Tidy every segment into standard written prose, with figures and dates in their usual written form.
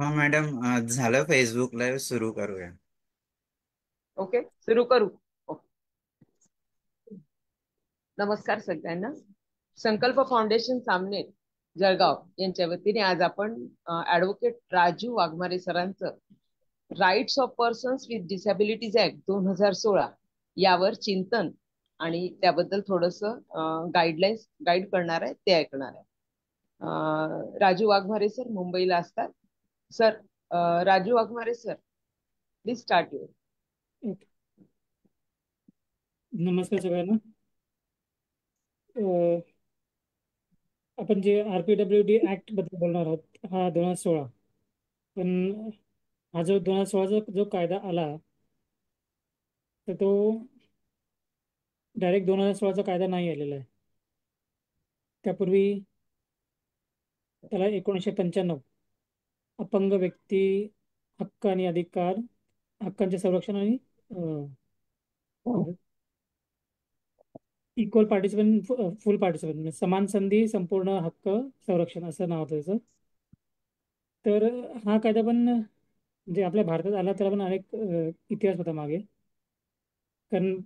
हा मॅडम, झालं. Facebook live सुरू करूया. ओके, सुरू करू. ओके. नमस्कार सगळ्यांना. संकल्प फाउंडेशन सामने जळगाव यांच्या वतीने आज आपण ऍडव्होकेट राजू वाघमारे सरांचं rights of persons with disabilities act 2016 यावर चिंतन आणि त्याबद्दल थोडस गाईडलाईन्स गाईड करणार आहे ते ऐकणार आहे. राजू वाघमारे सर मुंबईला असतात. Sir, Raju Waghmare sir, please start your. Okay. नमस्कार सगळ्यांना. आपण जे RPWD ऍक्ट बद्दल बोलणार आहोत, हा 2016. पण हा जो 2016चा जो कायदा आला, तर तो डायरेक्ट 2016चा कायदा नाही आलेला आहे. त्यापूर्वी त्याला 1995 अपंग व्यक्ती हक्क आणि अधिकार, हक्कांचे संरक्षण आणि इक्वल पार्टिसिपेंट, फुल पार्टिसिपेंट, समान संधी संपूर्ण हक्क संरक्षण असं नाव होतं त्याचं. तर हा कायदा पण जे आपल्या भारतात आला त्याला पण अनेक इतिहास होता मागे. कारण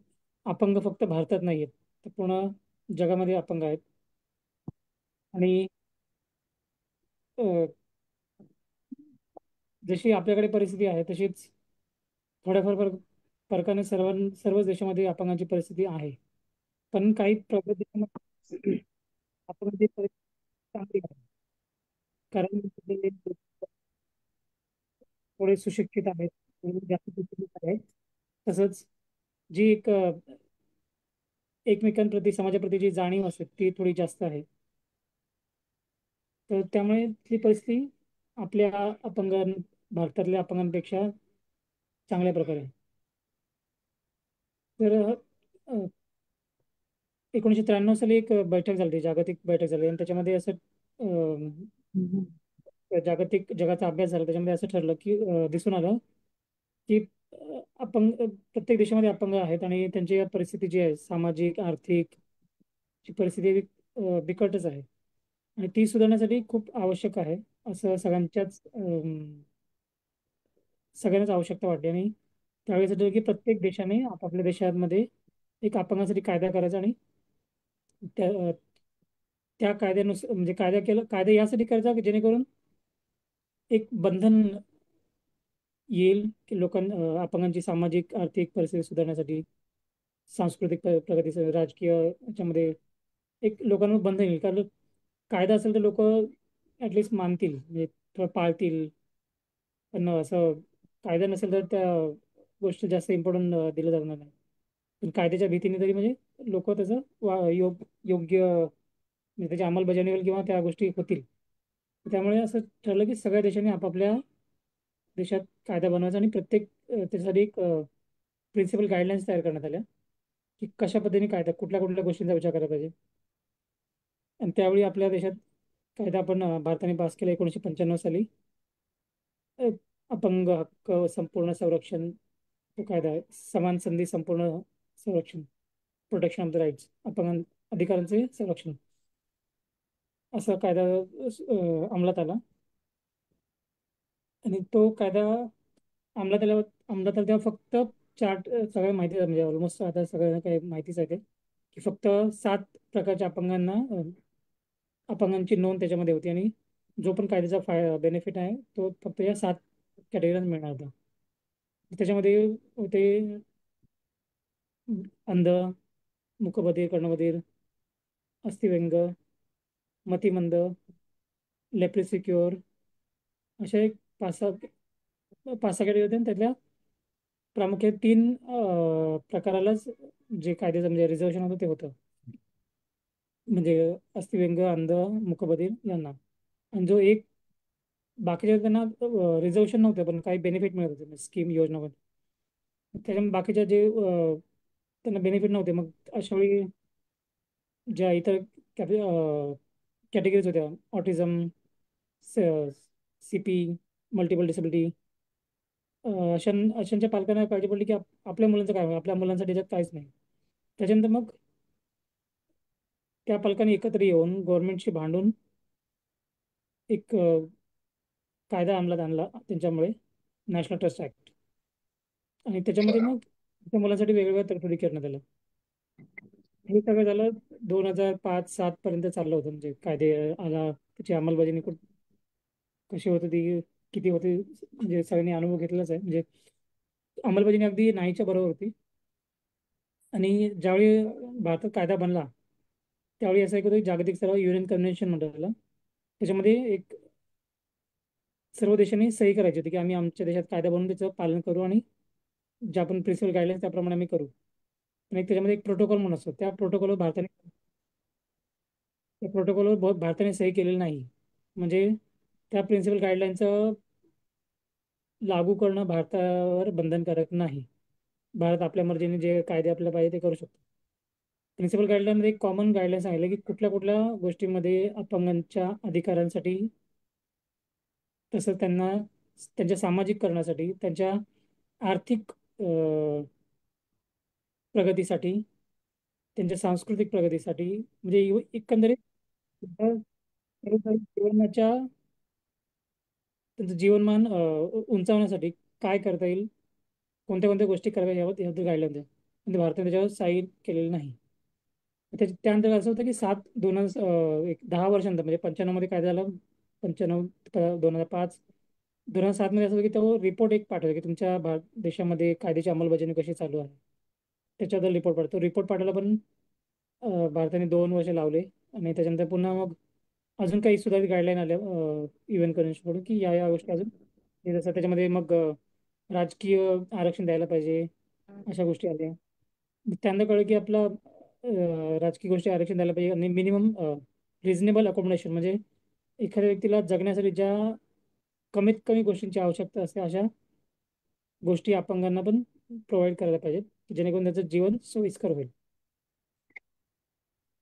अपंग फक्त भारतात नाही आहेत, तर पूर्ण जगामध्ये अपंग आहेत. आणि अ, जशी आपल्याकडे परिस्थिती आहे तशीच थोड्याफार फरकाने सर्वच देशामध्ये अपंगांची परिस्थिती आहे. पण काही प्रगत देशांमध्ये अपंगांची परिस्थिती चांगली आहे. कारण ते थोडे सुशिक्षित आहेत, थोडे जास्त सुशिक्षित आहेत. तसंच जी एक एकमेकांप्रती, समाजाप्रती जी जाणीव असते ती थोडी जास्त आहे. तर त्यामुळे ती परिस्थिती आपल्या भारतातल्या अपंगांपेक्षा चांगल्या प्रकारे आहे. तर 1993 साली एक बैठक झाली, जागतिक बैठक झाली, आणि त्याच्यामध्ये असं जागतिक जगाचा अभ्यास झाला. त्याच्यामध्ये असं ठरलं की दिसून आलं की प्रत्येक देशामध्ये अपंग आहेत आणि त्यांची परिस्थिती जी आहे, सामाजिक आर्थिक ची परिस्थिती बिकटच आहे. आणि ती सुधारण्यासाठी खूप आवश्यक आहे असं सगळ्यांनाच आवश्यकता वाटते. आणि त्यावेळेस ठरलं की प्रत्येक देशाने आपापल्या देशामध्ये एक अपंगासाठी कायदा करायचा. आणि त्या त्या कायद्यानुसार, म्हणजे कायदा यासाठी करायचा की जेणेकरून एक बंधन येईल की अपंगांची सामाजिक आर्थिक परिस्थिती सुधारण्यासाठी, सांस्कृतिक प्रगतीसाठी, राजकीय याच्यामध्ये एक लोकांवर बंधन येईल. कारण कायदा असेल तर लोक ऍटलिस्ट मानतील, म्हणजे थोडं पाळतील. पण असं कायदा नसेल तर त्या गोष्टी जास्त इम्पॉर्टंट दिलं जाणार नाही. पण कायद्याच्या भीतीने तरी म्हणजे लोक त्याचं योग्य, म्हणजे त्याची अंमलबजावणी होईल किंवा त्या गोष्टी होतील. त्यामुळे असं ठरलं की सगळ्या देशांनी आपापल्या देशात कायदा बनवायचा आणि त्याच्यासाठी एक प्रिन्सिपल गाईडलाईन्स तयार करण्यात आल्या की कशा पद्धतीने कायदा, कुठल्या कुठल्या गोष्टींचा विचार करायला पाहिजे. आणि त्यावेळी आपल्या देशात कायदा आपण भारताने पास केला 1995 साली. अ, अपंग हक्क संपूर्ण संरक्षण, तो कायदा आहे. समान संधी संपूर्ण संरक्षण, प्रोटेक्शन ऑफ द राईट्स, अपंग अधिकारांचे संरक्षण, असा कायदा अंमलात आला. आणि तो कायदा अंमलात आल्यावर अंमलात आला तेव्हा फक्त सगळ्या माहिती, म्हणजे ऑलमोस्ट आता सगळ्यांना काही माहितीच आहे ते, की फक्त 7 प्रकारच्या अपंगांची नोंद त्याच्यामध्ये होती. आणि जो पण कायद्याचा बेनिफिट आहे तो फक्त या 7 कॅटेगरीज मिळणार होता. त्याच्यामध्ये होते अंध, मूकबधिर, कर्णबधिर, अस्थिव्यंग, मतिमंद, लेप्रिसिक्युअर, अशा एक 5-6 कॅटेगरी होत्या. आणि त्यातल्या प्रामुख्याने 3 प्रकारालाच जे कायद्याचं म्हणजे रिझर्वेशन होतं ते होतं, म्हणजे अस्थिव्यंग, अंध, मूकबधिर यांना. आणि जो एक बाकीच्या त्यांना रिझर्वेशन नव्हतं पण काही बेनिफिट मिळत होते स्कीम योजनामध्ये. त्याच्यामुळे बाकीच्या जे त्यांना बेनिफिट नव्हते, मग अशा वेळी ज्या इतर कॅटेगरीज होत्या, ऑटिझम, CP, मल्टिपल डिसेबिलिटी, अशांच्या पालकांना काळजी पडली की आपल्या मुलांचं काय होईल, आपल्या मुलांसाठी त्याच्यात काहीच नाही. त्याच्यानंतर मग त्या पालकांनी एकत्र येऊन गव्हर्नमेंटशी भांडून एक कायदा अंमलात आणला त्यांच्यामुळे, नॅशनल ट्रस्ट ऍक्ट. आणि त्याच्यामध्ये मग त्या मुलांसाठी वेगवेगळ्या तरतुदी करण्यात आल्या. हे सगळं झालं 2005-07 पर्यंत चाललं होतं, म्हणजे कायदे आला, त्याची अंमलबजावणी कशी होती ती, किती होती, म्हणजे सगळ्यांनी अनुभव घेतलाच आहे. म्हणजे अंमलबजावणी अगदी नाहीच्या बरोबर होती. आणि ज्यावेळी भारतात कायदा बनला त्यावेळी असं एक होतं की जागतिक स्तरावर युएन कन्व्हेन्शन म्हणतात त्याला. त्याच्यामध्ये एक सर्व देशांनी सही करायची होती की आम्ही आमच्या देशात कायदा बनवून त्याचं पालन करू, आणि ज्या आपण प्रिन्सिपल गाईडलाईन्स त्याप्रमाणे आम्ही करू. आणि त्याच्यामध्ये एक प्रोटोकॉल म्हणून असतो, त्या प्रोटोकॉलवर भारताने सही केलेली नाही. म्हणजे त्या प्रिन्सिपल गाईडलाईनचं लागू करणं भारतावर बंधनकारक नाही. भारत आपल्या मर्जीने जे कायदे आपल्याला पाहिजे ते करू शकतो. प्रिन्सिपल गाईडलाईनमध्ये एक कॉमन गाईडलाईन सांगितलं की कुठल्या कुठल्या गोष्टींमध्ये अपंगांच्या अधिकारांसाठी, तसंच त्यांच्या सामाजिक करण्यासाठी, त्यांच्या आर्थिक प्रगतीसाठी, त्यांच्या सांस्कृतिक प्रगतीसाठी, म्हणजे एकंदरीत जीवनाच्या त्यांचं जीवनमान उंचावण्यासाठी काय करता येईल, कोणत्या कोणत्या गोष्टी कराव्या याबद्दल गाईडलाईन द्या. म्हणजे भारताने त्याच्यावर साईन केलेलं नाही. त्यानंतर असं होतं की 10 वर्षांनंतर, म्हणजे 95 मध्ये कायदा झाला, 95, 2005, 2007 मध्ये असं होतं की तो रिपोर्ट एक पाठवला की तुमच्या भारत देशामध्ये कायद्याची अंमलबजावणी कशी चालू आहे, त्याच्याबद्दल रिपोर्ट पाठवतो. रिपोर्ट पाठवायला पण भारताने 2 वर्ष लावले. आणि त्याच्यानंतर पुन्हा मग अजून काही सुधारित गाईडलाईन आल्या UN कन्व्हेन्शनकडून की या गोष्टी अजून जसं त्याच्यामध्ये मग राजकीय आरक्षण द्यायला पाहिजे, अशा गोष्टी आल्या. त्यानंतर कळलं की आपला राजकीय गोष्टी आरक्षण द्यायला पाहिजे, आणि मिनिमम रिझनेबल अकोमोडेशन, म्हणजे एखाद्या व्यक्तीला जगण्यासाठी ज्या कमीत कमी गोष्टींची आवश्यकता असते अशा गोष्टी अपंगांना पण प्रोव्हाइड करायला पाहिजेत, जेणेकरून त्याचं जीवन सोयीस्कर होईल.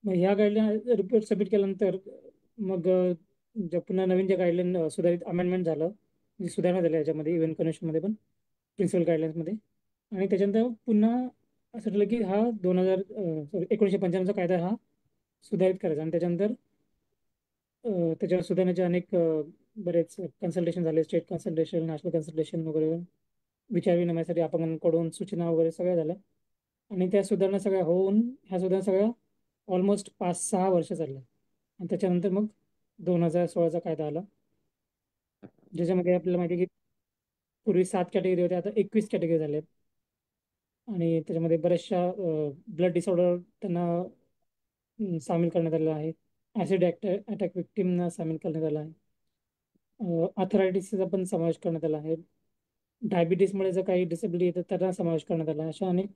मग ह्या गाईडलाईन रिपोर्ट सबमिट केल्यानंतर मग पुन्हा नवीन जे गाईडलाईन सुधारित अमेंडमेंट झालं, म्हणजे सुधारणा झाल्या याच्यामध्ये UN कन्व्हेन्शनमध्ये पण, प्रिन्सिपल गाईडलाईन्समध्ये. आणि त्याच्यानंतर पुन्हा असं ठरलं की हा 1995चा कायदा हा सुधारित करायचा. आणि त्याच्यानंतर त्याच्यावर सुधारण्याचे अनेक बरेच कन्सल्टेशन झाले, स्टेट कन्सल्टेशन, नॅशनल कन्सल्टेशन वगैरे, विचारविनिमयासाठी अपंगांकडून सूचना वगैरे सगळ्या झाल्या. आणि त्या सुधारणा सगळ्या होऊन, ह्या सुधारणा सगळ्या ऑलमोस्ट 5-6 वर्ष चालल्या. आणि त्याच्यानंतर मग 2016चा कायदा आला, ज्याच्यामध्ये आपल्याला माहिती आहे की पूर्वी 7 कॅटेगरी होत्या, आता 21 कॅटेगरी झाल्या आहेत. आणि त्याच्यामध्ये बऱ्याचशा ब्लड डिसऑर्डर त्यांना सामील करण्यात आलेलं आहे. ॲसिड अटॅक विक्टीमना सामील करण्यात आला आहे. आर्थरायटिसचा पण समावेश करण्यात आला आहे. डायबिटीसमुळे जर काही डिसेबिलिटी येतात त्यांना समावेश करण्यात आला आहे. अशा अनेक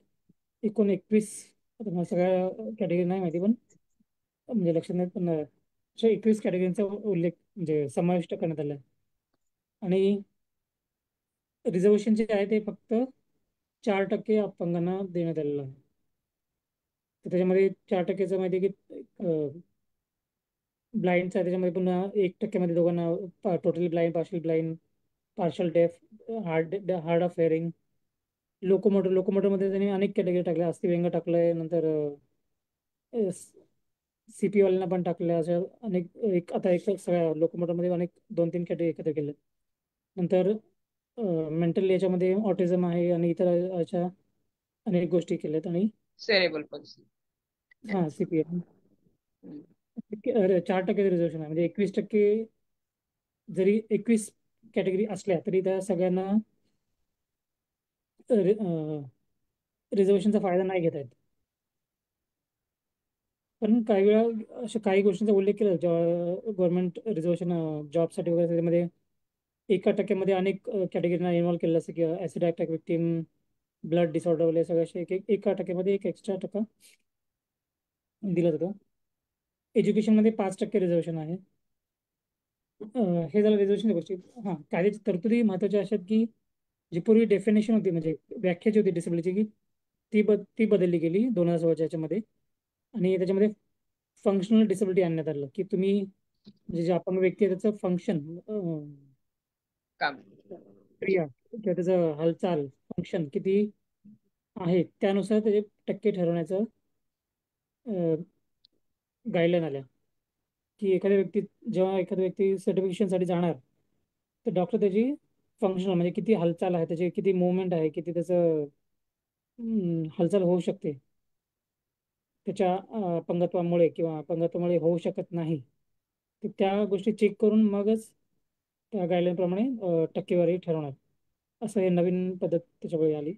एकूण 21, आता मला सगळ्या कॅटेगरी नाही माहिती, पण म्हणजे लक्षात नाही, पण अशा 21 कॅटेगरीचा उल्लेख म्हणजे समाविष्ट करण्यात आला आहे. आणि रिझर्वेशन जे आहे ते फक्त 4% अपंगांना देण्यात आलेलं आहे. तर त्याच्यामध्ये 4%चं माहिती आहे की ब्लाइंडचा, त्याच्यामध्ये पुन्हा 1% दोघांना, totally blind, partial blind, partial डेफ, हार्ड ऑफ हेअरिंग, लोकोमोटरमध्ये त्यांनी अनेक कॅटेगरी टाकल्या, अस्थिव्यंग टाकलंय, नंतर CP वाल्यांना पण टाकल्या, अशा अनेक, आता एक सगळ्या लोकोमोटरमध्ये अनेक 2-3 कॅटेगरी एकत्र केल्या. नंतर मेंटल याच्यामध्ये ऑटिझम आहे, आणि इतर अशा अनेक गोष्टी केल्यात. आणि सेरेबल पॉलिसी. हा CP 4% रिझर्वेशन आहे, म्हणजे 21%, जरी 21 कॅटेगरी असल्या तरी त्या सगळ्यांना रिझर्वेशनचा फायदा नाही घेता येत. पण काही वेळा अशा काही गोष्टींचा उल्लेख केला गव्हर्नमेंट रिझर्वेशन जॉबसाठी वगैरे, त्याच्यामध्ये 1% अनेक कॅटेगरीना इन्व्हॉल्व केलेलं असतं, की acid attack victim, blood disorder वगैरे सगळ्या अशा 1% एक एक्स्ट्रा टक्का दिला जातो. एज्युकेशनमध्ये 5% रिझर्वेशन आहे. हे झालं रिझर्वेशन गोष्टी. हां, कायद्याची तरतुदी महत्त्वाच्या अशा आहेत की जी पूर्वी डेफिनेशन होती, म्हणजे व्याख्या जी होती डिसेबिलिटीची, ती बदलली गेली 2016च्या याच्यामध्ये. आणि त्याच्यामध्ये फंक्शनल डिसेबिलिटी आणण्यात आलं, की तुम्ही म्हणजे जे अपंग व्यक्ती आहे त्याचं फंक्शन, काम. क्रिया किंवा त्याचं हालचाल, फंक्शन किती आहे त्यानुसार त्याचे टक्के ठरवण्याचं गाईडलाईन आल्या. की जेव्हा एखाद्या व्यक्ती सर्टिफिकेशनसाठी जाणार तर डॉक्टर त्याची फंक्शनल म्हणजे किती हालचाल आहे, त्याची किती मुवमेंट आहे, किती त्याचं हालचाल होऊ शकते त्याच्या अपंगत्वामुळे किंवा अपंगत्वामुळे होऊ शकत नाही, तर त्या गोष्टी चेक करून मगच त्या गाईडलाईन प्रमाणे टक्केवारी ठरवणार. असं हे नवीन पद्धत त्याच्यामुळे आली.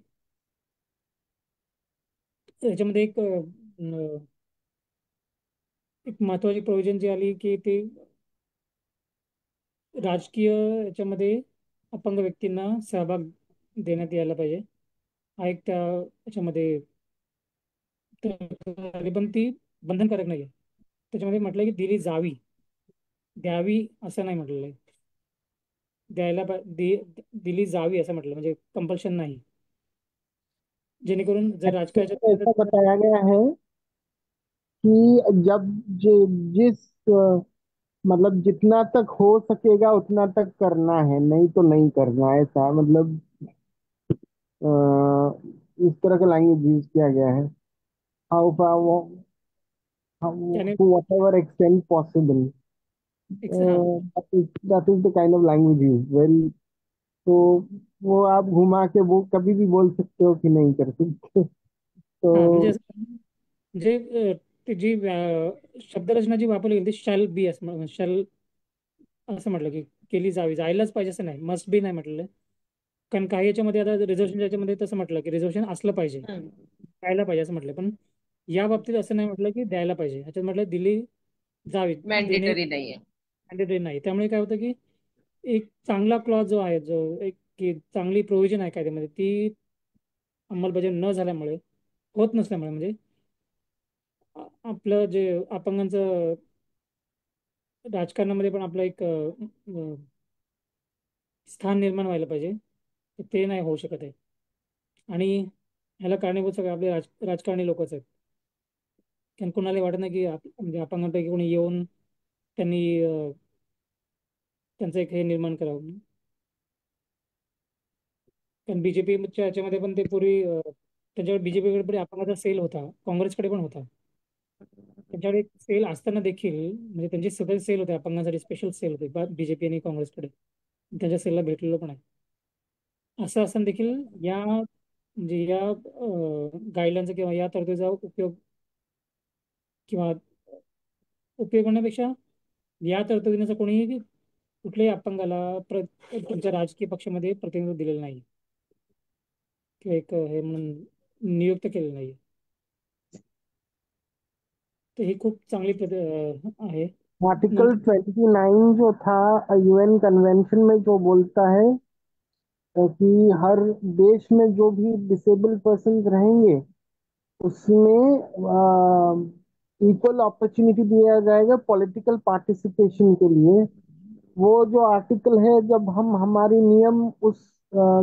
त्याच्यामध्ये एक महत्वाची प्रोव्हिजन जी आली की ते राजकीय याच्यामध्ये अपंग व्यक्तींना सहभाग देण्यात यायला पाहिजे. हा एक त्या याच्यामध्ये तरतूद आली, पण ती बंधनकारक नाही आहे. त्याच्यामध्ये म्हटलं की दिली जावी, द्यावी असं नाही म्हटलेलं आहे. दिली जावी असं म्हटलं, म्हणजे कंपल्शन नाही. जेणेकरून जर एक्चुअली राजकारणाच्या ऐसा बताया गया है कि जब जिस मतलब जितना तक हो सकेगा उतना तक करना है, नहीं तो नहीं करना है, ऐसा मतलब इस तरह का लैंग्वेज यूज किया गया है. हाउ त्याने to whatever extent possible. हाँ, That is the kind of language used. Well, तो वो आप घुमा के वो कभी भी बोल सकते हो कि नहीं कर सकते. हाँ म्हणजे तो म्हणजे ती जी शब्दरचना जी वापरली गेली ती शॅल बी असं शॅल असं म्हटलं की केली जावी, जायलाच पाहिजे असं नाही, मस्ट बी नाही म्हटलेलं. कारण काही याच्यामध्ये आता रिझर्वेशन याच्यामध्ये तसं म्हटलं की रिझर्वेशन असलं पाहिजे, द्यायला पाहिजे असं म्हटलं. पण या बाबतीत असं नाही म्हटलं की द्यायला पाहिजे, ह्याच्यात म्हटलं दिली जावी, देणे मॅन्डेटरी नाहीये. मॅन्डेटरी नाही. त्यामुळे काय होतं की एक चांगला क्लॉज जो आहे, जो एक की चांगली प्रोव्हिजन आहे कायद्यामध्ये, ती अंमलबजावणी न झाल्यामुळे, होत नसल्यामुळे, म्हणजे आपलं जे अपंगांचं राजकारणामध्ये पण आपलं एक स्थान निर्माण व्हायला पाहिजे, तर ते नाही होऊ शकत आहे. आणि ह्याला कारणीभूत सगळे आपले राजकारणी लोकच आहेत. कारण कोणाला वाटत नाही की म्हणजे अपंगांपैकी कोणी येऊन त्यांनी त्यांचं एक हे निर्माण करावं. कारण बीजेपीच्या याच्यामध्ये पण ते पूर्वी त्यांच्याकडे बीजेपीकडे पण अपंगाचा सेल होता, काँग्रेसकडे पण होता. त्यांच्याकडे एक सेल असताना देखील, म्हणजे त्यांचे सगळे सेल होते अपंगांसाठी, स्पेशल सेल होते बीजेपी आणि काँग्रेसकडे, त्यांच्या सेलला भेटलेलो पण आहे. असं असताना देखील या म्हणजे या गाईडलाईनचा किंवा या तरतुदीचा उपयोग किंवा उपयोग होण्यापेक्षा या तरतुदीचा कोणीही कुठल्याही अपंगाला त्यांच्या राजकीय पक्षामध्ये प्रतिनिधित्व दिलेलं नाही किंवा एक हे म्हणून नियुक्त केलेलं नाही. तर ही खूप चांगली आहे. आर्टिकल नंतर 29 जो था यूएन कन्वेंशन में, जो बोलता है कि हर देश में जो भी डिसेबल्ड पर्सन रहेंगे उसमें इक्वल अपॉर्चुनिटी दिया जाएगा पॉलिटिकल पार्टिसिपेशन के लिए. वो जो आर्टिकल है, जब हम हमारी नियम उस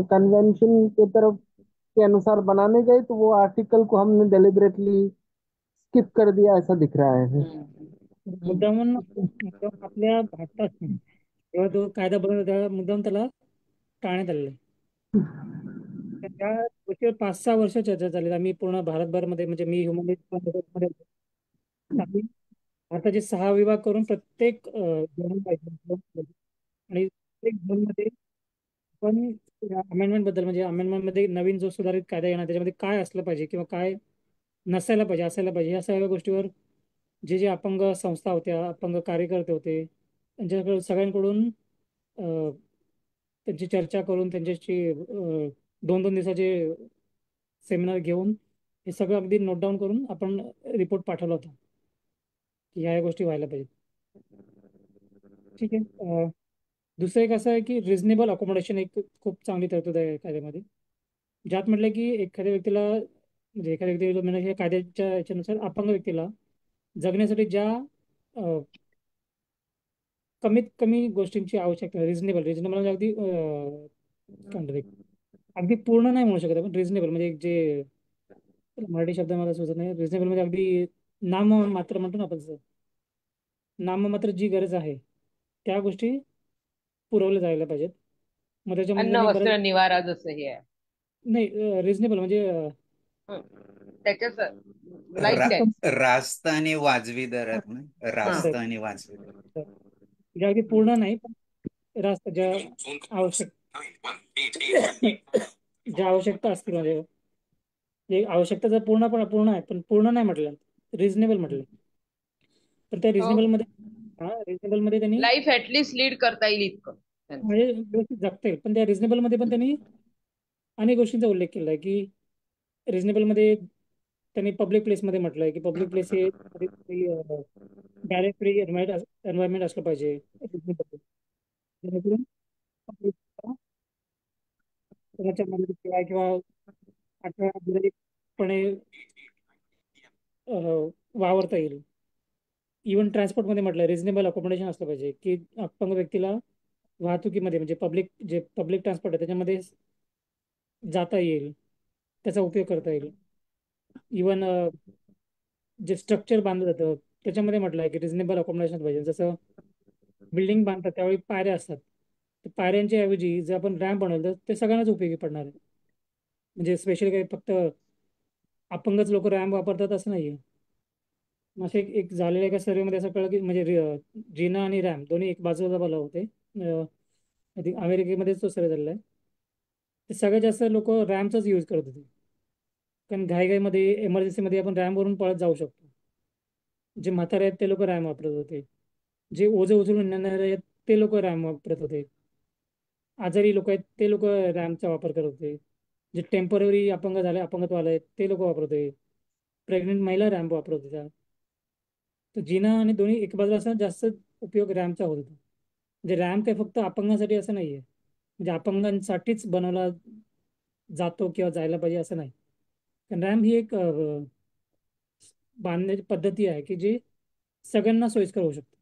कन्वेंशन के तरफ के अनुसार बनाने गए तो वो आर्टिकल को हमने डेलिबरेटली स्किप कर दिया, ऐसा दिख रहा है. मुद्दाम आपल्या भारतात जेव्हा तो कायदा बनवला तेव्हा मुद्दाम त्याला टाळण्यात आलेलं आहे. त्या गोष्टीवर 5-6 वर्ष चर्चा झाली. आम्ही पूर्ण भारतभरमध्ये, म्हणजे मी ह्युमन राईट्स भारताचे 6 विभाग करून प्रत्येक झोन पाहिजे, आणि प्रत्येक झोनमध्ये पण अमेंडमेंट बद्दल, म्हणजे अमेंडमेंट मध्ये नवीन जो सुधारित कायदा येणार त्याच्यामध्ये काय असलं पाहिजे किंवा काय नसायला पाहिजे, असायला पाहिजे, या सगळ्या गोष्टीवर जे जे अपंग संस्था होत्या, अपंग कार्यकर्ते होते, त्यांच्याकडे सगळ्यांकडून अ, त्यांची चर्चा करून त्यांच्याशी 2-2 दिवसाचे सेमिनार घेऊन हे सगळं अगदी नोट डाऊन करून आपण रिपोर्ट पाठवला होता की ह्या गोष्टी व्हायला पाहिजेत. ठीक आहे. दुसरं एक असं आहे की रिझनेबल अकोमोडेशन एक खूप चांगली तरतूद आहे कायद्यामध्ये, ज्यात म्हटलं की एखाद्या व्यक्तीला, म्हणजे एखाद्या व्यक्तीला म्हणजे हे कायद्याच्या याच्यानुसार अपंग व्यक्तीला जगण्यासाठी ज्या कमीत कमी गोष्टींची आवश्यकता, रिझनेबल रिझनेबल म्हणजे अगदी काय म्हणतात अगदी पूर्ण नाही म्हणू शकत आपण, रिझनेबल म्हणजे जे मराठी शब्द मला सुचत नाही. रिझनेबल म्हणजे अगदी नाम मात्र म्हणतो ना आपण जसं, नाममात्र जी गरज आहे त्या गोष्टी पुरवल्या जायला पाहिजेत. मग त्याच्यामध्ये अन्न त्यांनी बरंच, वस्त्र निवारा जसं हे आहे. नाही रिझनेबल म्हणजे हं. त्याच्याच लाईक अगदी रा, दॅट. रास्त आणि वाजवी दरात ना, हा. रास्त आणि वाजवी दरात. म्हणजे अगदी पूर्ण नाही, पण रास्ता ज्या आवश्यक ज्या आवश्यकता असतील म्हणजे आवश्यकता जर पूर्ण आहे पण पूर्ण नाही म्हटलं, रिझनेबल म्हटलं, तर त्या हो, रिझनेबल मध्ये रिझनेबल मध्ये त्यांनी लाईफ ऍटलीस्ट लीड करता येईल इतकं त्यांचं. म्हणजे व्यवस्थित जगता येईल. पण त्या रिझनेबल मध्ये पण त्यांनी अनेक गोष्टींचा उल्लेख केला आहे की रिझनेबल मध्ये त्यांनी पब्लिक प्लेसमध्ये म्हटलंय की पब्लिक प्लेस हे डायरेक्ट फ्री एन्व्हायरमेंट असलं पाहिजे reasonable. जेणेकरून public ला कोणाच्या मदतीशिवाय किंवा आठवड्यापणे वावरता येईल. इव्हन ट्रान्सपोर्टमध्ये म्हटलं रिझनेबल अकोमोडेशन असलं पाहिजे की अपंग व्यक्तीला वाहतुकीमध्ये म्हणजे पब्लिक ट्रान्सपोर्ट आहे त्याच्यामध्ये जाता येईल, त्याचा उपयोग करता येईल. इव्हन जे स्ट्रक्चर बांधलं जातं त्याच्यामध्ये म्हटलं आहे की रिझनेबल अकोमोडेशन पाहिजे. जसं बिल्डिंग बांधतात त्यावेळी पायऱ्या असतात, तर पायऱ्यांच्या ऐवजी जर आपण रॅम्प बनवलं तर ते सगळ्यांनाच उपयोगी पडणार आहे. म्हणजे स्पेशली काही फक्त अपंगच लोक रॅम्प वापरतात असं नाहीये. असं एक झालेल्या एका सर्वेमध्ये असं कळलं की म्हणजे जिना आणि रॅम्प दोन्ही एक बाजूला बनवले होते. I think अमेरिकेमध्येच तो सर्वे झालेला आहे. ते सगळ्यात जास्त लोक रॅम्पचाच यूज करत होते, कारण घाईघाईमध्ये इमर्जन्सीमध्ये आपण रॅम्पवरून पळत जाऊ शकतो. जे म्हातारे आहेत ते लोक रॅम्प वापरत होते, जे ओझं उचलून नेणारे आहेत ते लोक रॅम्प वापरत होते, आजारी लोक आहेत ते लोक रॅम्पचा वापर करत होते, जे टेम्पररी अपंग झाले अपंगत्व आहेत ते लोक वापरत होते, प्रेग्नेंट महिला रॅम्प वापरत होत्या. तर जिना आणि दोन्ही एक बाजूला असं जास्त उपयोग रॅम्पचा होत होता. म्हणजे रॅम्प काय फक्त अपंगासाठी असं नाहीये, म्हणजे अपंगांसाठीच बनवला जातो किंवा जायला पाहिजे असं नाही. कारण रॅम्प ही एक बांधण्याची पद्धती आहे की जी सगळ्यांना सोयीस्कर होऊ शकते.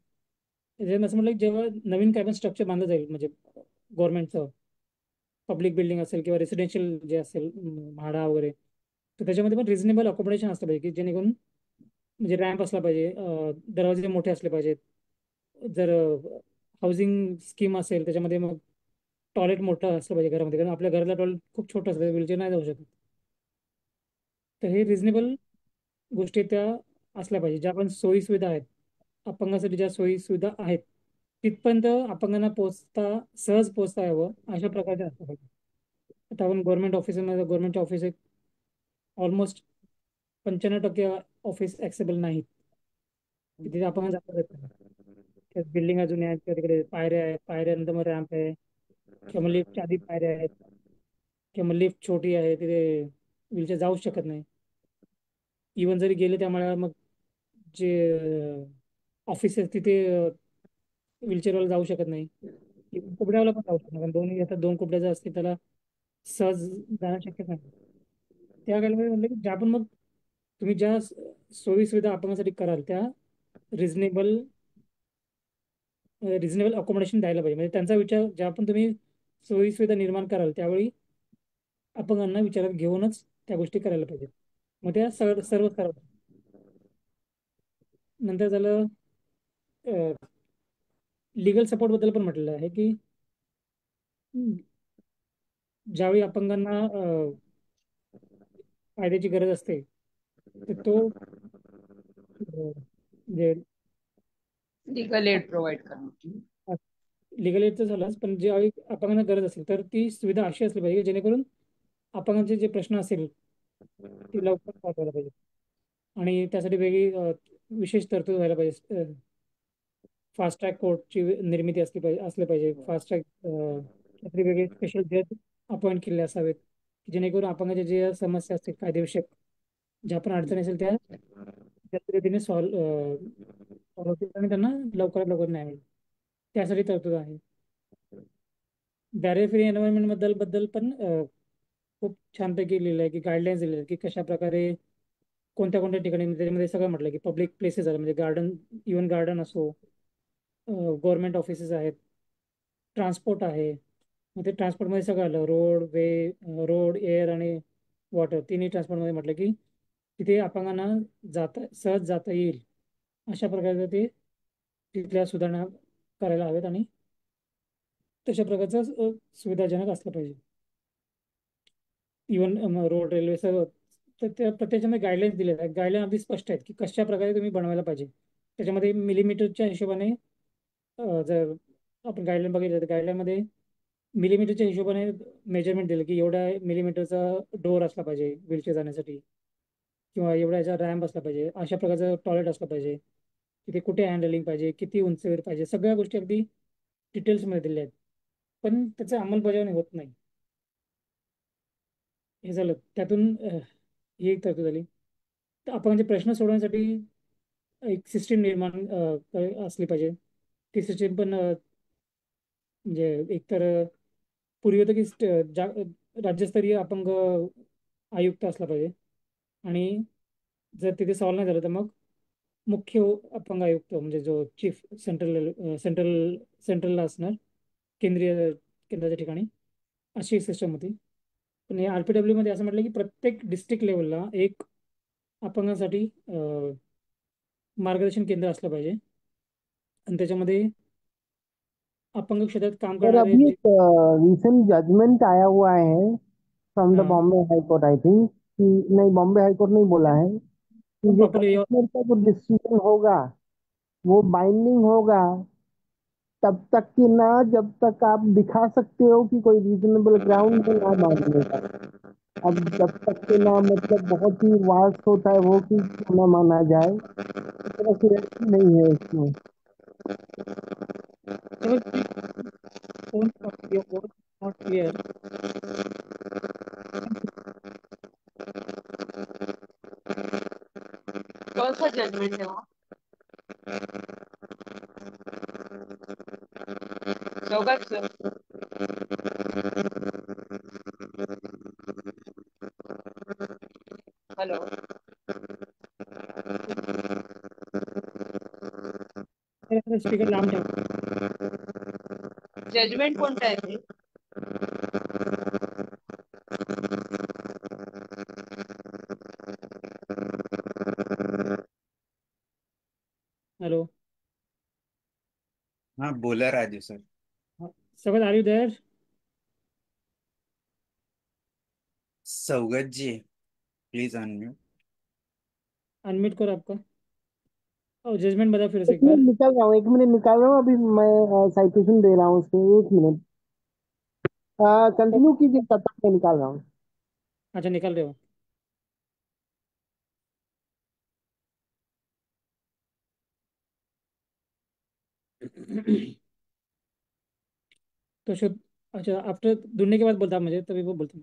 म्हणजे असं म्हटलं की जेव्हा नवीन काय पण स्ट्रक्चर बांधलं जाईल म्हणजे गव्हर्नमेंटचं पब्लिक बिल्डिंग असेल किंवा रेसिडेन्शियल जे असेल म्हाडा वगैरे, तर त्याच्यामध्ये पण रिझनेबल अकोमोडेशन असलं पाहिजे की जेणेकरून म्हणजे रॅम्प असला पाहिजे, दरवाजे मोठे असले पाहिजेत. जर हाऊसिंग स्कीम असेल त्याच्यामध्ये मग टॉयलेट मोठं असलं पाहिजे घरामध्ये, कारण आपल्या घराला टॉयलेट खूप छोटं असतं, व्हीलचेअर नाही जाऊ शकत. तर हे रिझनेबल गोष्टी त्या असल्या पाहिजे, ज्या पण सोयी सुविधा आहेत अपंगासाठी, ज्या सोयी सुविधा आहेत तिथपर्यंत अपंगांना सहज पोहोचता यावं अशा प्रकारचे असलं पाहिजे. आता आपण गव्हर्नमेंट ऑफिस एक ऑलमोस्ट 95% ऑफिस ॲक्सेबल नाहीत, की तिथे अपंग जाता येत नाही. बिल्डिंग अजून आहेत किंवा तिकडे पायऱ्या आहेत, पायऱ्यानंतर मग रॅम्प आहे किंवा मग लिफ्टच्या आधी पायऱ्या आहेत किंवा मग लिफ्ट छोटी आहे तिथे व्हीलचेअर जाऊच शकत नाही. इवन जरी गेले त्यामुळे मग जे ऑफिस आहे तिथे व्हीलचेअरवाला जाऊ शकत नाही, कुबड्यावाला पण जाऊ शकत नाही, कारण दोन्ही आता दोन कुबड्या जर असतील त्याला सहज जाणं शक्य नाही. त्या काळामध्ये म्हणलं की ज्या पण मग तुम्ही ज्या सोयी सुविधा अपंगासाठी कराल त्या रिझनेबल रिझनेबल अकोमोडेशन द्यायला पाहिजे. म्हणजे त्यांचा विचार ज्या पण तुम्ही सोयी सुविधा निर्माण कराल त्यावेळी अपंगांना विचारात घेऊनच त्या गोष्टी करायला पाहिजेत. मग त्या सर्व करावं. नंतर झालं लिगल सपोर्ट बद्दल पण म्हटलेलं आहे की ज्यावेळी अपंगांना कायद्याची गरज असते तर तो म्हणजे लिगल एड प्रोव्हाइड करणं. लिगल एडचं झालंच, पण ज्यावेळी अपंगांना गरज असेल तर ती सुविधा अशी असली पाहिजे जेणेकरून अपंगांचे जे प्रश्न असेल ते लवकर पाठवायला पाहिजे. आणि त्यासाठी वेगळी विशेष तरतूद व्हायला पाहिजे. फास्ट ट्रॅक कोर्टची निर्मिती असली पाहिजे. फास्ट ट्रॅक काहीतरी वेगळे स्पेशल जज अपॉइंट केलेले असावेत की जेणेकरून अपंगाच्या जे समस्या असतील कायदेविषयक ज्या पण अडचणी असेल त्या त्या पद्धतीने सॉल्व्ह होतील आणि त्यांना लवकरात लवकर न्याय मिळेल, त्यासाठी तरतूद आहे. बॅरियर फ्री एन्व्हायरमेंट बद्दल पण खूप छानपैकी लिहिलं आहे की गाईडलाईन्स दिलेले आहेत की कशा प्रकारे कोणत्या कोणत्या ठिकाणी म्हणजे त्याच्यामध्ये सगळं म्हटलं की पब्लिक प्लेसेस आले म्हणजे गार्डन, इव्हन गार्डन असो, गव्हर्नमेंट ऑफिसेस आहेत, ट्रान्सपोर्ट आहे. मग ते ट्रान्सपोर्टमध्ये सगळं आलं, रोड एअर आणि वॉटर तिन्ही ट्रान्सपोर्टमध्ये म्हटलं की तिथे अपंगांना सहज जाता येईल अशा प्रकारचं ते तिथल्या सुधारणा करायला हवेत आणि तशा प्रकारचं सुविधाजनक असलं पाहिजे. इव्हन रोड रेल्वे सर्व तर त्या त्याच्यामध्ये गाईडलाईन्स दिलेल्या आहेत. गाईडलाईन अगदी स्पष्ट आहेत की कशा प्रकारे तुम्ही बनवायला पाहिजे. त्याच्यामध्ये मिलीमीटरच्या हिशोबाने जर आपण गाईडलाईन बघितलं तर गाईडलाईनमध्ये मिलीमीटरच्या हिशोबाने मेजरमेंट दिलं की एवढ्या मिलीमीटरचा डोअर असला पाहिजे व्हीलचेअर जाण्यासाठी, किंवा एवढा याचा रॅम्प असला पाहिजे, अशा प्रकारचं टॉयलेट असलं पाहिजे, तिथे कुठे हँडलिंग पाहिजे, किती उंचीवर पाहिजे, सगळ्या गोष्टी अगदी डिटेल्समध्ये दिल्या आहेत. पण त्याचं अंमलबजावणी होत नाही. हे झालं त्यातून ही एक तरतूद झाली. तर आपण म्हणजे प्रश्न सोडवण्यासाठी एक सिस्टीम निर्माण असली पाहिजे. ती सिस्टीम पण म्हणजे एकतर पूर्वी होतं की राज्यस्तरीय अपंग आयुक्त असला पाहिजे, आणि जर तिथे सॉल्व्ह नाही झालं तर मग मुख्य अपंग आयुक्त म्हणजे जो चीफ सेंट्रलला असणार, केंद्रीय केंद्राच्या ठिकाणी, अशी एक सिस्टम होती. पण या RPW मध्ये असं म्हटलं की प्रत्येक डिस्ट्रिक्ट लेवलला एक अपंगासाठी मार्गदर्शन केंद्र असलं पाहिजे, आणि त्याच्यामध्ये अपंग क्षेत्रात काम सर करणारे अभी जे एक रिसेंट जजमेंट आया हुआ है फ्रॉम द हाँ, Bombay high court, I think कि नहीं, बॉम्बे हाई कोर्ट नहीं बोला है कि जो प्रॉपरली कमिश्नर का जो डिसीजन होगा वो बाइंडिंग होगा तब तक कि ना, जब तक आप दिखा सकते हो कि कोई रीजनेबल ग्राउंड है ना मानने का। अब जब तक के ना मतलब बहुत ही वास्ट होता है वो कि क्यों ना माना जाए, इस तरह क्लियरिटी नहीं है इसमें। Not clear. कौन सा जजमेंट है वो? Saugata sir, hello. स्पीकर लांब ठेवा. जजमेंट कोणतं आहे ते? हॅलो. हाँ बोला राजू सर. सगळं are you there? Saugat ji, please unmute. Unmute करो आपका. और जजमेंट बता फिर से एक एक मिनट बार. निकल रहा हूँ, एक मिनट निकाल रहा हूँ, अभी मैं साइटेशन दे रहा हूँ उसको, एक मिनट। कंटिन्यू कीजिए, तब तक मैं निकाल रहा हूँ। अच्छा, निकल रहे हो. तो शुद्ध, अच्छा आफ्टर ढूंढने के बाद बोलता मुझे, तभी वो बोलतो.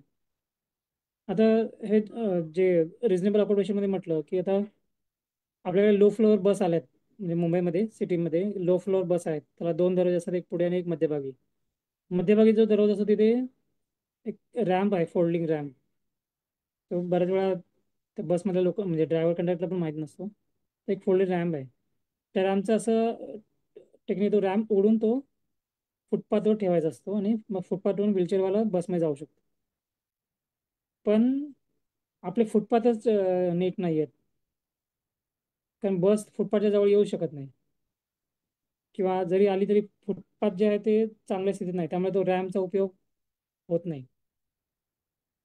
आता हे जे रिजनेबल अकोमोडेशनमध्ये म्हटलं की आता आपल्याकडे लो फ्लोअर बस आल्यात, म्हणजे मुंबईमध्ये सिटीमध्ये लो फ्लोअर बस आहेत. त्याला दोन दरवाजे असतात, एक पुढे आणि एक मध्यभागी. मध्यभागी जो दरवाजा असतो तिथे एक रॅम्प आहे, फोल्डिंग रॅम्प. तो बऱ्याच वेळा त्या बसमधल्या लोक म्हणजे ड्रायव्हर कंडक्टरला पण माहीत नसतो. तो एक फोल्डेड रॅम्प आहे. त्या रॅम्पचा असं टेक्निक, तो रॅम्प ओढून तो फुटपाथवर ठेवायचा असतो, आणि मग फुटपाथवरून व्हीलचेअरवाला बसमध्ये जाऊ शकतो. पण आपले फुटपाथच नीट नाही आहेत, कारण बस फुटपाथच्या जवळ येऊ शकत नाही, किंवा जरी आली तरी फुटपाथ जे आहे ते चांगल्या स्थितीत नाही, त्यामुळे तो रॅम्पचा उपयोग होत नाही.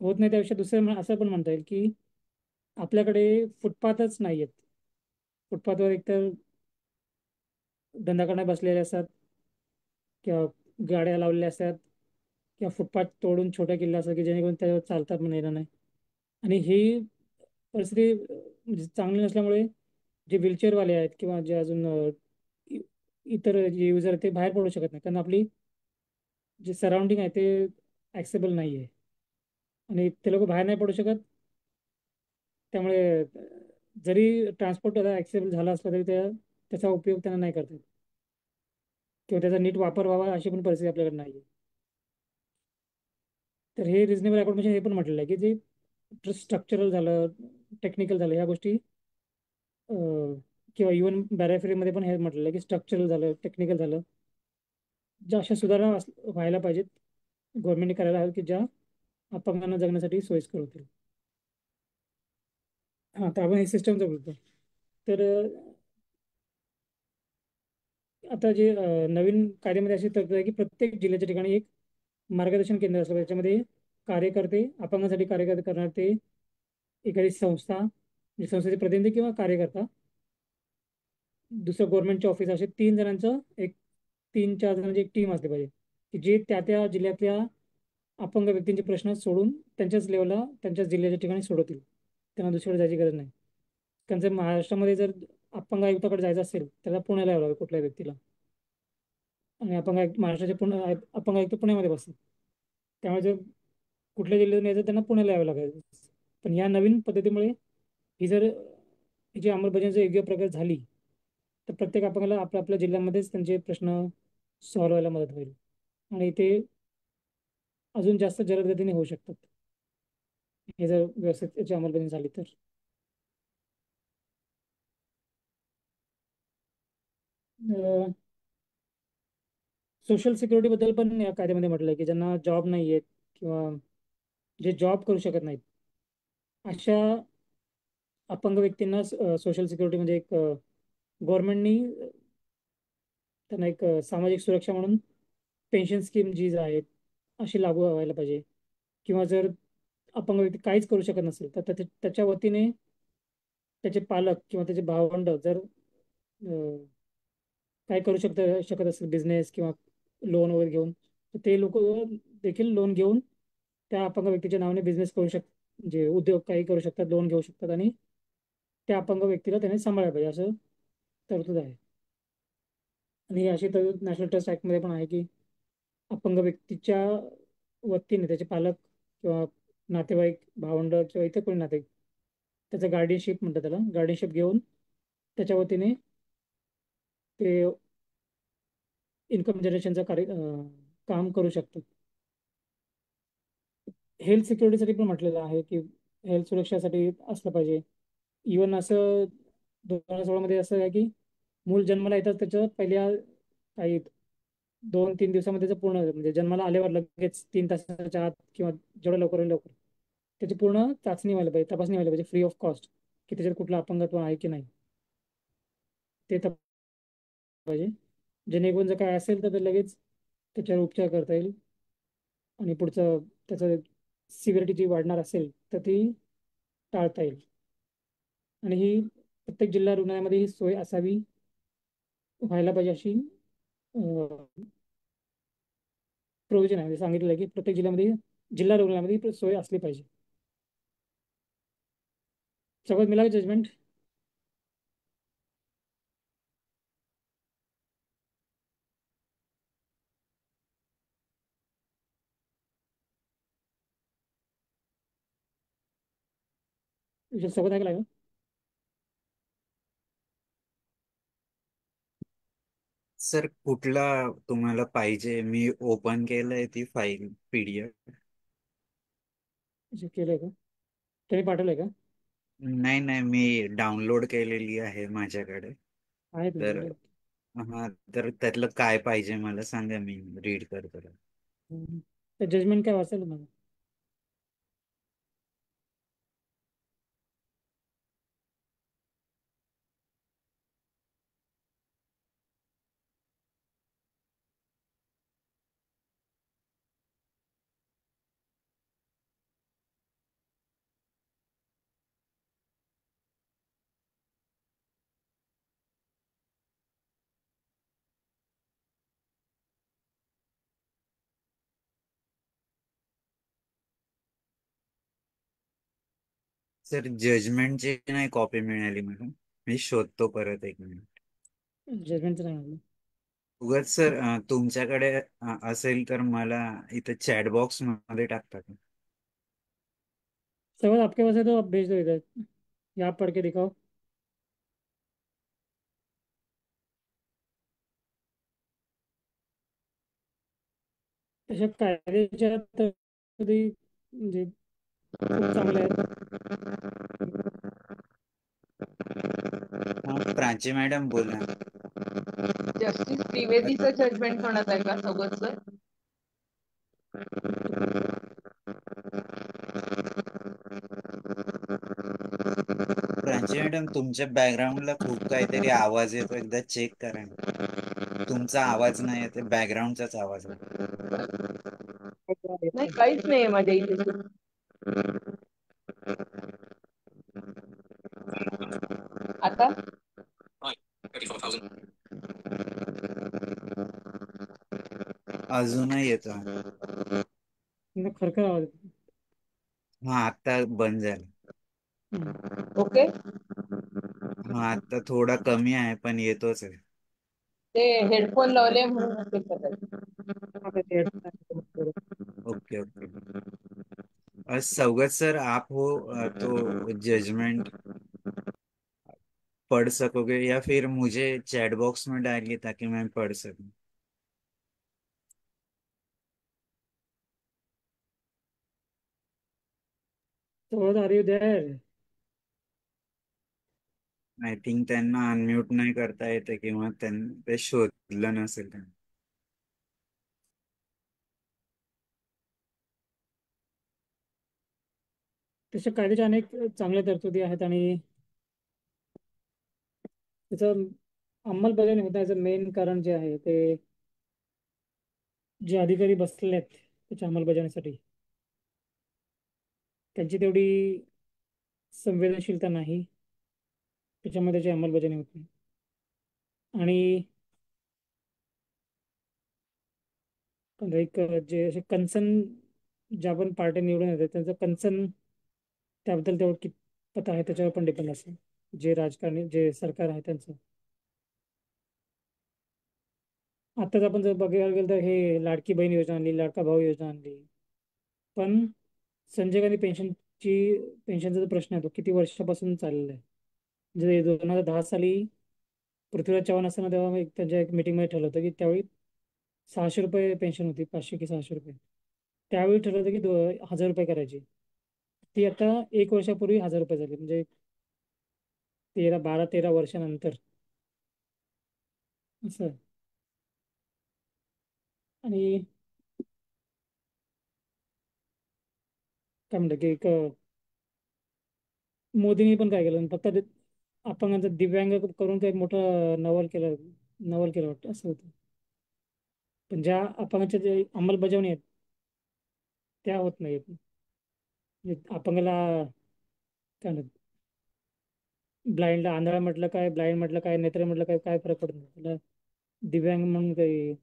त्यापेक्षा दुसरं असं पण म्हणता येईल की आपल्याकडे फुटपाथच नाही आहेत. फुटपाथवर एकतर धंदा करणारे बसलेले असतात, किंवा गाड्या लावलेल्या असतात, किंवा फुटपाथ तोडून छोट्या किल्ल्या असतात की जेणेकरून त्याच्यावर चालता पण येणार नाही. आणि ही परिस्थिती म्हणजे चांगली नसल्यामुळे जे व्हीलचेअरवाले आहेत किंवा जे अजून इतर जे युजर आहेत ते बाहेर पडू शकत नाही, कारण आपली जे सराउंडिंग आहे ते ॲक्सेबल नाही आहे, आणि ते लोक बाहेर नाही पडू शकत. त्यामुळे जरी ट्रान्सपोर्ट ॲक्सेबल झाला असला तरी त्याचा उपयोग त्यांना नाही करता येत, किंवा त्याचा नीट वापर व्हावा अशी पण परिस्थिती आपल्याकडे नाही आहे. तर हे रिजनेबल अकोमोडेशन हे पण म्हटलेलं आहे की जे स्ट्रक्चरल झालं, टेक्निकल झालं, ह्या गोष्टी किंवा इव्हन बॅरिफ्रीमध्ये पण हे म्हटलेलं आहे की स्ट्रक्चरल झालं, टेक्निकल झालं, ज्या अशा सुधारणा व्हायला पाहिजेत, गव्हर्नमेंटने करायला हवं की ज्या अपंगांना जगण्यासाठी सोयीस्कर होतील. हां, तर आपण हे सिस्टमचं बोलतो. तर आता जे नवीन कायद्यामध्ये अशी तरतूद आहे की प्रत्येक जिल्ह्याच्या ठिकाणी एक मार्गदर्शन केंद्र असतं. त्याच्यामध्ये कार्यकर्ते, अपंगासाठी कार्यकर्ते करणार ते एखादी संस्था, म्हणजे संस्थेचे प्रतिनिधी किंवा कार्यकर्ता, दुसरं गव्हर्नमेंटचे ऑफिस, असे तीन जणांचं एक 3-4 जणांची एक टीम असली पाहिजे की जे त्या त्या जिल्ह्यातल्या अपंग व्यक्तींचे प्रश्न सोडून त्यांच्याच लेवलला त्यांच्याच जिल्ह्याच्या ठिकाणी सोडवतील. त्यांना दुसरीकडे जायची गरज नाही. त्यांचं महाराष्ट्रामध्ये जर अपंग आयुक्ताकडे जायचं असेल त्याला पुण्याला यावं लागेल कुठल्याही व्यक्तीला. आणि महाराष्ट्राचे अपंग आयुक्त पुण्यामध्ये बसतात. त्यामुळे जर कुठल्या जिल्ह्यातून यायचं त्यांना पुण्याला यावं लागेल. पण या नवीन पद्धतीमुळे ही जी अंमलबजावणी जर योग्य प्रकारे झाली तर प्रत्येक अपंगाला आपल्या आपल्या जिल्ह्यामध्येच त्यांचे प्रश्न सॉल्व्ह व्हायला मदत होईल आणि ते अजून जास्त जलद गतीने होऊ शकतात हे जर व्यवस्थित याची अंमलबजावणी झाली तर. सोशल सिक्युरिटी बद्दल पण या कायद्यामध्ये म्हटलंय की ज्यांना जॉब नाही आहेत किंवा जे जॉब करू शकत नाहीत अशा अपंग व्यक्तींना सोशल सिक्युरिटी म्हणजे एक गव्हर्नमेंटनी त्यांना एक सामाजिक सुरक्षा म्हणून पेन्शन स्कीम जी आहेत अशी लागू व्हायला पाहिजे. किंवा जर अपंग व्यक्ती काहीच करू शकत नसेल तर त्याच्या वतीने त्याचे पालक किंवा त्याचे भावंड जर काय करू शकत असेल बिझनेस किंवा लोन वगैरे घेऊन तर ते लोक देखील लोन घेऊन त्या अपंग व्यक्तीच्या नावाने बिझनेस करू म्हणजे उद्योग काही करू शकतात, लोन घेऊ शकतात आणि त्या अपंग व्यक्तीला त्याने सांभाळायला पाहिजे असं तरतूद आहे. आणि अशी तरतूद नॅशनल ट्रस्ट ऍक्टमध्ये पण आहे की अपंग व्यक्तीच्या वतीने त्याचे पालक किंवा नातेवाईक भावंड किंवा इतर कोणी नातेवाईक त्याचं गार्डियनशिप म्हणतात, त्याला गार्डियनशिप घेऊन त्याच्या वतीने ते इन्कम जनरेशनचं काम करू शकतात. हेल्थ सिक्युरिटीसाठी पण म्हटलेलं आहे की हेल्थ सुरक्षासाठी असलं पाहिजे. इवन असं 2016 मध्ये असं आहे की मूल जन्माला येतात त्याच्या पहिल्या काही 2-3 दिवसामध्ये पूर्ण म्हणजे जन्माला आल्यावर लगेच 3 तासाच्या आत किंवा जेवढं लवकर होईल लवकर त्याची पूर्ण चाचणी व्हायला पाहिजे, तपासणी व्हायला पाहिजे फ्री ऑफ कॉस्ट की त्याच्यात कुठला अपंगत्व आहे की नाही ते पाहिजे. जेणेकरून जर काय असेल तर ते लगेच त्याच्यावर उपचार करता येईल आणि पुढचं त्याचं सिव्हिरिटी जी वाढणार असेल तर ती टाळता येईल. आणि ही प्रत्येक जिल्हा रुग्णालयामध्ये ही सोय असावी व्हायला पाहिजे अशी प्रोव्हिजन आहे. सांगितलेलं आहे की प्रत्येक जिल्हा रुग्णालयामध्ये ही सोय असली पाहिजे. सगळ्यात मिला जजमेंट. सगळं ऐकलं का? सर कुठला तुम्हाला पाहिजे? मी ओपन केलंय ती फाईल PDF. केलंय का? त्याने पाठवलंय का? नाही नाही, मी डाउनलोड केलेली आहे माझ्याकडे. आहे तर तुमच्याकडे? हा, तर त्यातलं काय पाहिजे मला सांगा, मी रीड करतो. तर जजमेंट काय वाचेल तुम्हाला? सर जजमेंटची नाही कॉपी मिळाली मला. मी शोधतो परत, एक मिनिट. जजमेंटचं नाही आलं. उगाच सर तुमच्याकडे असेल तर मला इथं चॅट बॉक्स मध्ये टाकता का? सवाल आपके पास है तो आप भेज दो इधर, या आप पढ़ के दिखाओ. तशा कायद्याच्या तरतुदी म्हणजे खूप चांगल्या आहेत. हा, प्राची मॅडम बोला. जस्टिस त्रिवेदीचं जजमेंट म्हणत आहे का सोबतचं? बघतो बघतो. प्राची मॅडम, तुमच्या बॅकग्राऊंडला खूप काहीतरी आवाज येतो, एकदा चेक करा ना. तुमचा आवाज नाही येते, बॅकग्राऊंडचाच आवाज आहे. नाही, काहीच नाहीये माझ्या इथे. आता अजूनही येतो. म्हणजे खरखर आवाज येतो. हा, आता बंद झालं. हम्म. ओके. हा, आता थोडा कमी आहे पण येतोच आहे. ते हेडफोन लावले म्हणून असेल कदाचित. आता ते headphone आहे, बरोबर. Okay okay. सौगत सर, आप हो तो जजमेंट पढ़ सकोगे या फिर मुझे चैट बॉक्स में डालिए ताकि मैं पढ़ सकूं. So are you there? I think त्यांना अनम्यूट नाही करता येते किंवा त्यांनी ते शोधलं नसेल त्यांनी. तशा कायद्याच्या अनेक चांगल्या तरतुदी आहेत आणि त्याचं अंमलबजावणी होण्याचं मेन कारण जे आहे ते जे अधिकारी बसलेले आहेत त्याच्या अंमलबजावणीसाठी त्यांची तेवढी संवेदनशीलता नाही, त्याच्यामुळे त्याची अंमलबजावणी होत नाही. आणि एक जे असे कन्सर्न ज्या पण पार्टी निवडून येतात त्यांचं कन्सर्न त्याबद्दल तेवढं कितपत आहे त्याच्यावर पण डिपेंड असेल, जे राजकारणी जे सरकार आहे त्यांचं. आताच आपण जर बघायला गेलं तर हे लाडकी बहीण योजना आणली, लाडका भाऊ योजना आणली, पण संजय गांधी पेन्शनचा जो प्रश्न आहे तो किती वर्षापासून चाललेला आहे. म्हणजे 2010 साली पृथ्वीराज चव्हाण असताना तेव्हा त्यांच्या एक मीटिंगमध्ये ठरलं होतं की त्यावेळी 600 रुपये पेन्शन होती, 500 की 600 रुपये. त्यावेळी ठरलं होतं की 1000 रुपये करायची. ती आता 1 वर्षापूर्वी 1000 रुपये झाली, म्हणजे 12-13 वर्षानंतर असं. आणि काय म्हणतात की एक मोदींनी पण काय केलं, फक्त अपंगांचं दिव्यांग करून काही मोठं नवल केलं वाटतं असं होतं. पण ज्या अपंगाच्या जे अंमलबजावणी आहेत त्या होत नाहीत. म्हणजे अपंगाला काय म्हणतात, ब्लाइंडला आंधळा म्हटलं काय, ब्लाइंड म्हटलं काय, नेत्र म्हटलं काय, काय फरक पडत नाही त्याला. दिव्यांग म्हणून काही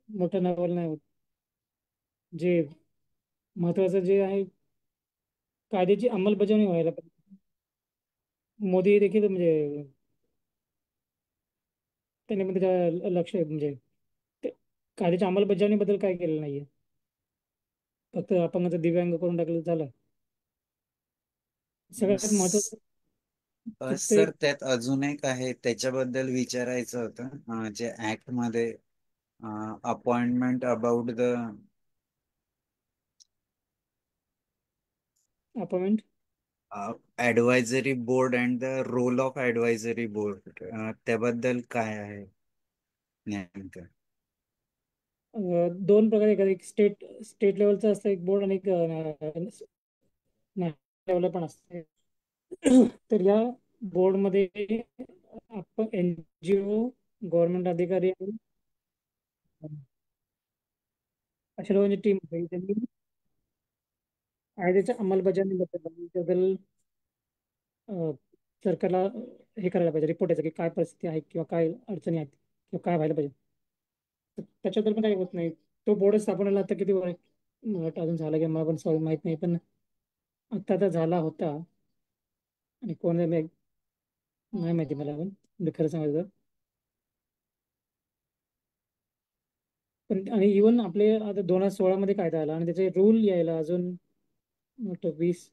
मोठं नवल नाही होत. जे महत्वाचं जे आहे कायद्याची अंमलबजावणी व्हायला पाहिजे. मोदी देखील म्हणजे त्यांनी पण त्याच्या लक्ष म्हणजे ते कायद्याच्या अंमलबजावणीबद्दल काय केलं नाहीये, फक्त अपंगाचं दिव्यांग करून टाकलं झालं. सगळ्यात महत्वाचं फक्त सर, एक त्यात अजून एक आहे त्याच्याबद्दल विचारायचं होतं. जे ऍक्ट मध्ये appointment about the appointment advisory board and the role of advisory board, त्याबद्दल काय आहे नेमकं? दोन प्रकारे एक स्टेट स्टेट लेवलचं असतं एक बोर्ड आणि एक नॅशनल लेवलला पण असते. तर या बोर्डमध्ये आपण NGO, गव्हर्नमेंट अधिकारी आणि अशा लोकांची टीम होती. त्यांनी कायद्याच्या अंमलबजावणीबद्दल अं, सरकारला हे करायला पाहिजे, रिपोर्ट यायचा की काय परिस्थिती आहे किंवा काय अडचणी आहेत किंवा काय व्हायला पाहिजे. तर त्याच्याबद्दल पण काही होत नाही. तो बोर्ड स्थापनेला आता किती अजून झाला की मला पण माहित नाही, पण आता झाला होता. आणि कोण आहे नाही माहिती मला पण, म्हणजे खरं सांगायचं तर. पण आणि इवन आपले आता 2016 मध्ये कायदा आला आणि त्याचे रूल यायला अजून मोठं 20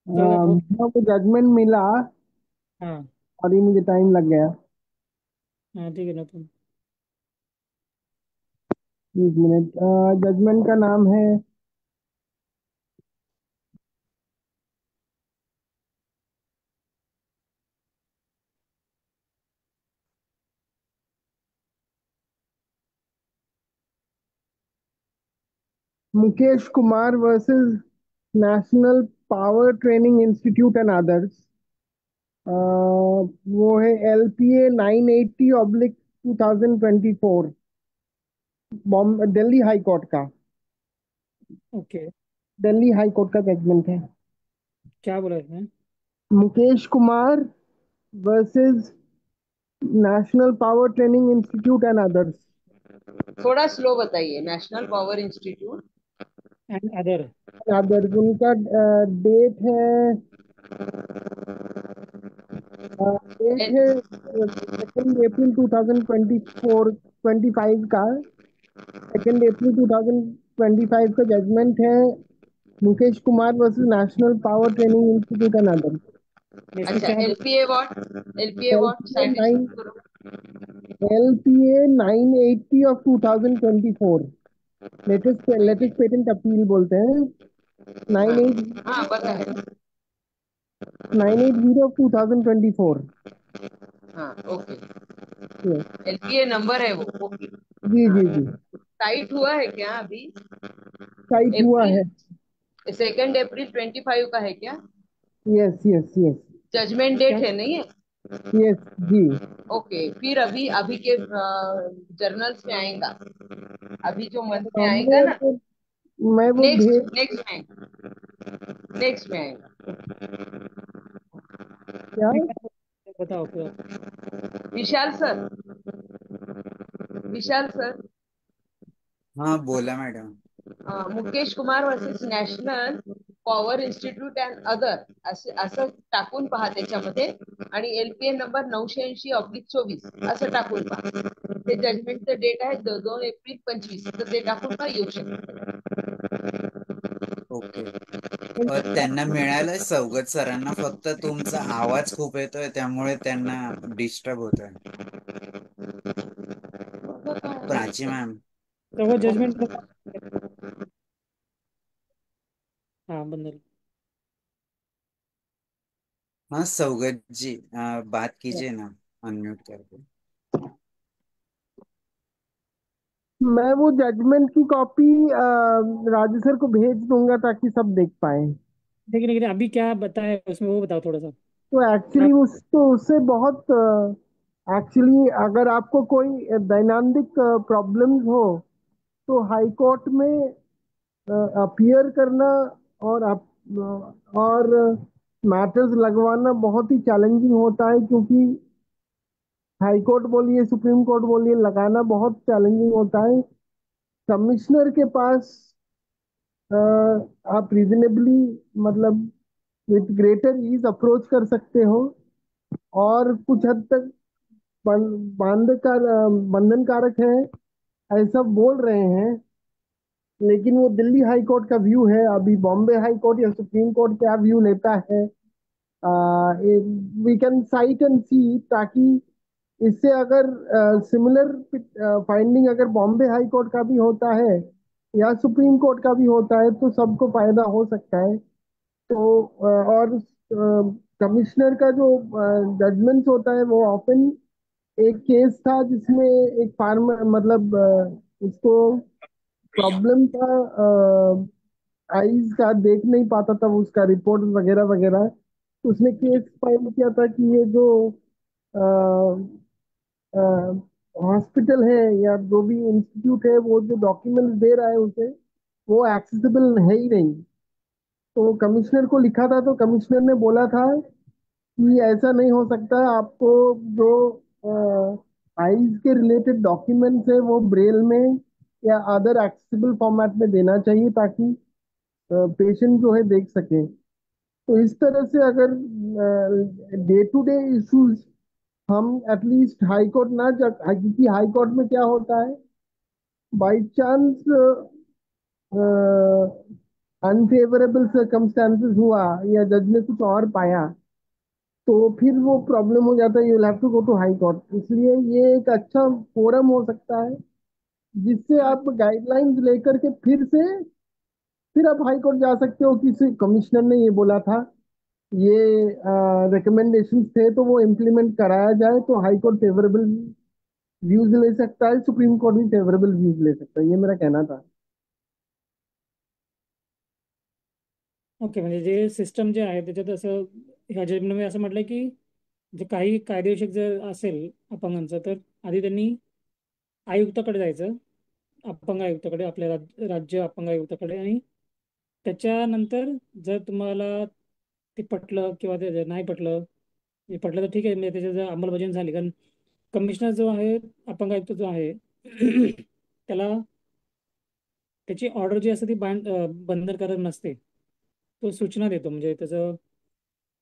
जवळ हो. मेरा को जजमेंट मिला हाँ और ये मुझे टाइम लग गया. हाँ ठीक है ना तुम. 30 मिनट. जजमेंट का नाम है Mukesh Kumar versus national power training institute end others. वो है LPA 980/2024, दिल्ली हाई कोर्ट का. ओके, दिल्ली हाई कोर्ट का जजमेंट है. क्या बोला इसमें? Mukesh Kumar versus national power training institute end others. थोड़ा स्लो बताइए। National power institute end other. Other उनका डेट है, डेट है 2 अप्रैल 2024 25 का। 2 अप्रैल 2025 का जजमेंट है Mukesh Kumar versus national power training institute end other. इसमें अच्छा, क्या है? एलपीए वॉट LPA साइटेशन 9 करो। LPA 980 of 2024, latest patent appeal बोलते हैं। हाँ 980 हाँ, पता है। 980 ऑफ 2024। हाँ, ओके। Yes. एलपीए नंबर है वो, ओके। जी हाँ, जी जी, टाइट हुआ है क्या अभी? टाइट हुआ है। अप्रैल 2 अप्रैल 25 का है क्या? यस यस यस जजमेंट क्या? डेट है नहीं है? यस जी। ओके, फिर अभी अभी के जर्नल्स में आएगा, अभी जो मंथ में आएगा ना, मैं वो नेक्स्ट भेज नेक्स्ट में नेक्स्ट में आएगा। क्या। बताओ पूरा। विशाल सर, विशाल सर, हाँ बोला madam. Mukesh Kumar versus national power institute and other असं टाकून पहा त्याच्यामध्ये, आणि एलपीए नंबर 980/24 असं टाकून पहा. ते जजमेंटचं डेट आहे 2 एप्रिल 25, तर ते टाकून पहा, येऊ शकतं. ओके. त्यांना मिळालंय सवगत सरांना, फक्त तुमचा आवाज खूप येतोय त्यामुळे त्यांना डिस्टर्ब होतोय. प्राची मॅम. तर वो जजमेंट, हाँ बंदर। हाँ सौगत जी, बात कीजिए ना, अनम्यूट करके. मैं वो जजमेंट की कॉपी राजू सर को भेज दूंगा ताकि सब देख पाए। लेकिन अभी क्या बताया उसमें, वो बताओ थोड़ा सा। तो क्या? एक्चुअली उससे बहुत, एक्चुअली अगर आपको कोई दैनंदिन प्रॉब्लम्स हो तो हाई कोर्ट में अपीयर करना और और मैटर्स लगवाना बहुत ही चैलेंजिंग होता है, क्योंकि हाई कोर्ट बोलिए सुप्रीम कोर्ट बोलिए, लगाना बहुत चैलेंजिंग होता है। कमिश्नर के पास आप रीजनेबली, मतलब विथ ग्रेटर ईज अप्रोच कर सकते हो, और कुछ हद तक बंधन कारक है ऐसा बोल रहे हैं। लेकिन वो दिल्ली हाई कोर्ट का व्यू है, अभी बॉम्बे हाई कोर्ट या सुप्रीम कोर्ट क्या व्यू लेता है, we can cite and see, ताकि इससे अगर सिमिलर फाइंडिंग अगर बॉम्बे हाई कोर्ट का भी होता है या सुप्रीम कोर्ट का भी होता है तो सबको फायदा हो सकता है। तो और कमिश्नर का जो जजमेंट होता है वो ऑफन, एक केस था जिसमें एक फार्मर, मतलब उसको प्रॉब्लम था, आईज का देख नहीं पाता था, उसका रिपोर्ट वगैरह वगैरह। तो उसने केस फाइल किया था कि ये जो हॉस्पिटल है या जो भी इंस्टीट्यूट है वो जो डॉक्यूमेंट्स दे रहा है उसे, वो एक्सेसिबल है ही नहीं। तो कमिश्नर को लिखा था, तो कमिश्नर ने बोला था कि ऐसा नहीं हो सकता, आपको जो आईज के रिलेटेड डॉक्यूमेंट्स है वो ब्रेल में या अदर एक्सेसिबल फॉर्मेट में देना चाहिए, ताकि पेशेंट जो है देख सके। तो इस तरह से अगर डे टू डे इश्यूज हम एटलीस्ट हाई कोर्ट ना जा, क्योंकि हाई कोर्ट में क्या होता है, बाई चांस अनफेवरेबल सर्कमस्टांसेस हुआ या जज ने कुछ और पाया, तो फिर वो प्रॉब्लम हो जाता है, you will have to go to high court. इसलिए ये एक अच्छा फोरम हो सकता है जिससे आप गाइडलाइंस लेकर के फिर आप हाई कोर्ट जा सकते हो, किसी कमिश्नर ने ये बोला था, ये रिकमेंडेशंस थे, तो वो इम्प्लीमेंट कराया जाए तो हाई कोर्ट फेवरेबल व्यूज ले सकता है, सुप्रीम कोर्ट भी फेवरेबल व्यूज ले सकता है, ये मेरा कहना था। ओके, म्हणजे जे सिस्टम जे आहे त्याच्यात असं, ह्या जजमेंटमध्ये असं म्हटलं की जे काही कायदेविषयक जर असेल अपंगांचं, तर आधी त्यांनी आयुक्ताकडे जायचं, अपंग आयुक्ताकडे, आपल्या राज्य अपंग आयुक्ताकडे, आणि त्याच्यानंतर जर तुम्हाला ते पटलं किंवा ते नाही पटलं, हे पटलं तर ठीक आहे, म्हणजे त्याची जर अंमलबजावणी झाली, कारण कमिशनर जो आहे, अपंग आयुक्त जो आहे त्याला त्याची ऑर्डर जी असते ती बंधनकारक नसते. तो सूचना देतो, म्हणजे त्याचं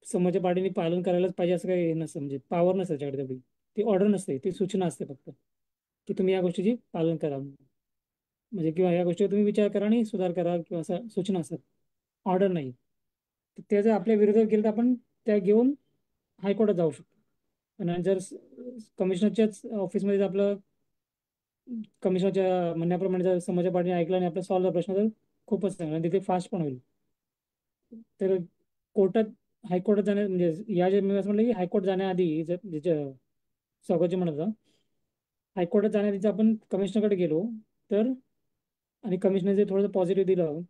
समोरच्या पार्टीने पालन करायलाच पाहिजे असं काही हे नसतं, म्हणजे पावर नसते त्याच्याकडे तेवढी. ती ऑर्डर नसते, ती सूचना असते फक्त, की तुम्ही या गोष्टीची पालन करा, म्हणजे किंवा या गोष्टीवर तुम्ही विचार करा आणि सुधार करा, किंवा असं सूचना असतात, ऑर्डर नाही. तर ते जर आपल्या विरोधात गेलं तर आपण त्या घेऊन हायकोर्टात जाऊ शकतो. आणि जर कमिशनरच्याच ऑफिसमध्ये जर आपलं कमिशनरच्या म्हणण्याप्रमाणे जर समोरच्या पार्टीने ऐकलं आणि आपला सॉल्व्ह प्रश्न, तर खूपच चांगलं आणि तिथे फास्ट पण होईल. तर कोर्टात हायकोर्टात जाण्या म्हणजे या जे मी असं म्हटलं की हायकोर्ट जाण्याआधी जर ज्याच्या स्वागतचे म्हणत होता, हायकोर्टात जाण्याआधी जर आपण कमिशनरकडे गेलो तर, आणि कमिशनर जर थोडंसं पॉझिटिव्ह दिलं,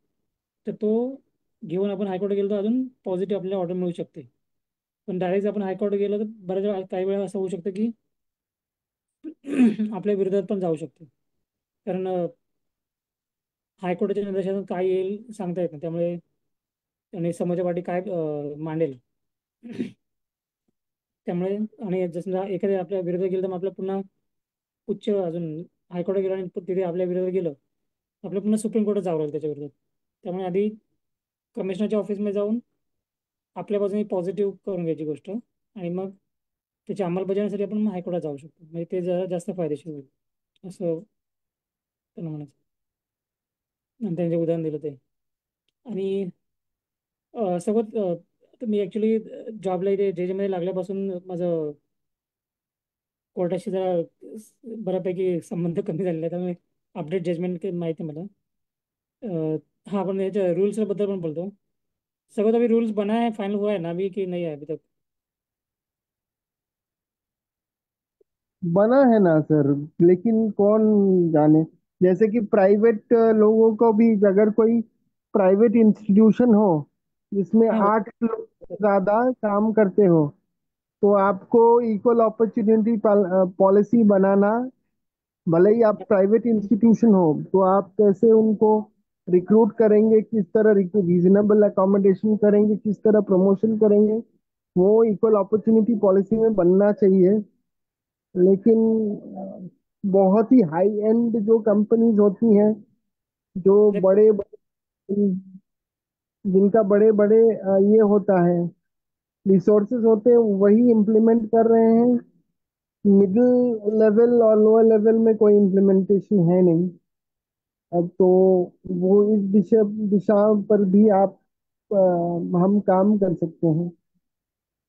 तर तो घेऊन आपण हायकोर्टात गेलो तर अजून पॉझिटिव्ह आपल्याला ऑर्डर मिळू शकते. पण डायरेक्ट आपण हायकोर्टात गेलो तर बऱ्याच वेळा काही वेळा असं होऊ शकतं की आपल्या विरोधात पण जाऊ शकतो. कारण हायकोर्टाच्या निर्देशातून काय येईल सांगता येत नाही, त्यामुळे आणि समोरच्या पार्टी काय मांडेल त्यामुळे. आणि जसं एखाद्या आपल्या विरोधात गेलं तर मग आपलं पुन्हा उच्च अजून हायकोर्टात गेलं आणि तिथे आपल्या विरोधात गेलं, आपलं पुन्हा सुप्रीम कोर्टात जावं लागेल त्याच्या विरोधात. त्यामुळे आधी कमिशनरच्या ऑफिसमध्ये जाऊन आपल्या बाजूने पॉझिटिव्ह करून घ्यायची गोष्ट, आणि मग त्याची अंमलबजावणीसाठी आपण मग हायकोर्टात जाऊ शकतो, म्हणजे ते जरा जास्त फायदेशीर होईल असं त्यांना म्हणायचं. आणि त्यांचे उदाहरण दिलं ते. आणि सोबत आता मी ॲक्च्युली जॉबला इथे जे मध्ये लागल्यापासून माझं कोर्टाशी जरा बऱ्यापैकी संबंध कमी झालेला आहे, त्यामुळे अपडेट जजमेंट माहिती आहे मला. हाँ, अपन याच्या रूल्स बद्दल पण बोलतो. सगळं अभी रूल्स बना है, फाइनल हुआ है ना अभी कि नहीं है अभी तक? बना है ना सर, लेकिन कौन जाने। जैसे कि प्राइवेट लोगों को भी, अगर कोई प्राइवेट इंस्टीट्यूशन हो जिसमें हाँ 8 लोग ज्यादा काम करते हो, तो आपको इक्वल अपॉर्चुनिटी पॉलिसी बनाना, भले ही आप प्राइवेट इंस्टीट्यूशन हो, तो आप कैसे उनको रिक्रूट करेंगे, किस तरह रीजनेबल अकोमोडेशन करेंगे, किस तरह प्रमोशन करेंगे, वो इक्वल अपॉर्चुनिटी पॉलिसी में बनना चाहिए। लेकिन बहुत ही हाई एंड जो कंपनीज होती हैं, जो बड़े जिनका बड़े बड़े ये होता है, रिसोर्सेज होते हैं, वही इम्प्लीमेंट कर रहे हैं। मिडिल लेवल और लोअर लेवल में कोई इम्प्लीमेंटेशन है नहीं। अब तो वो इस दिशा पर भी आप हम काम कर सकते हैं,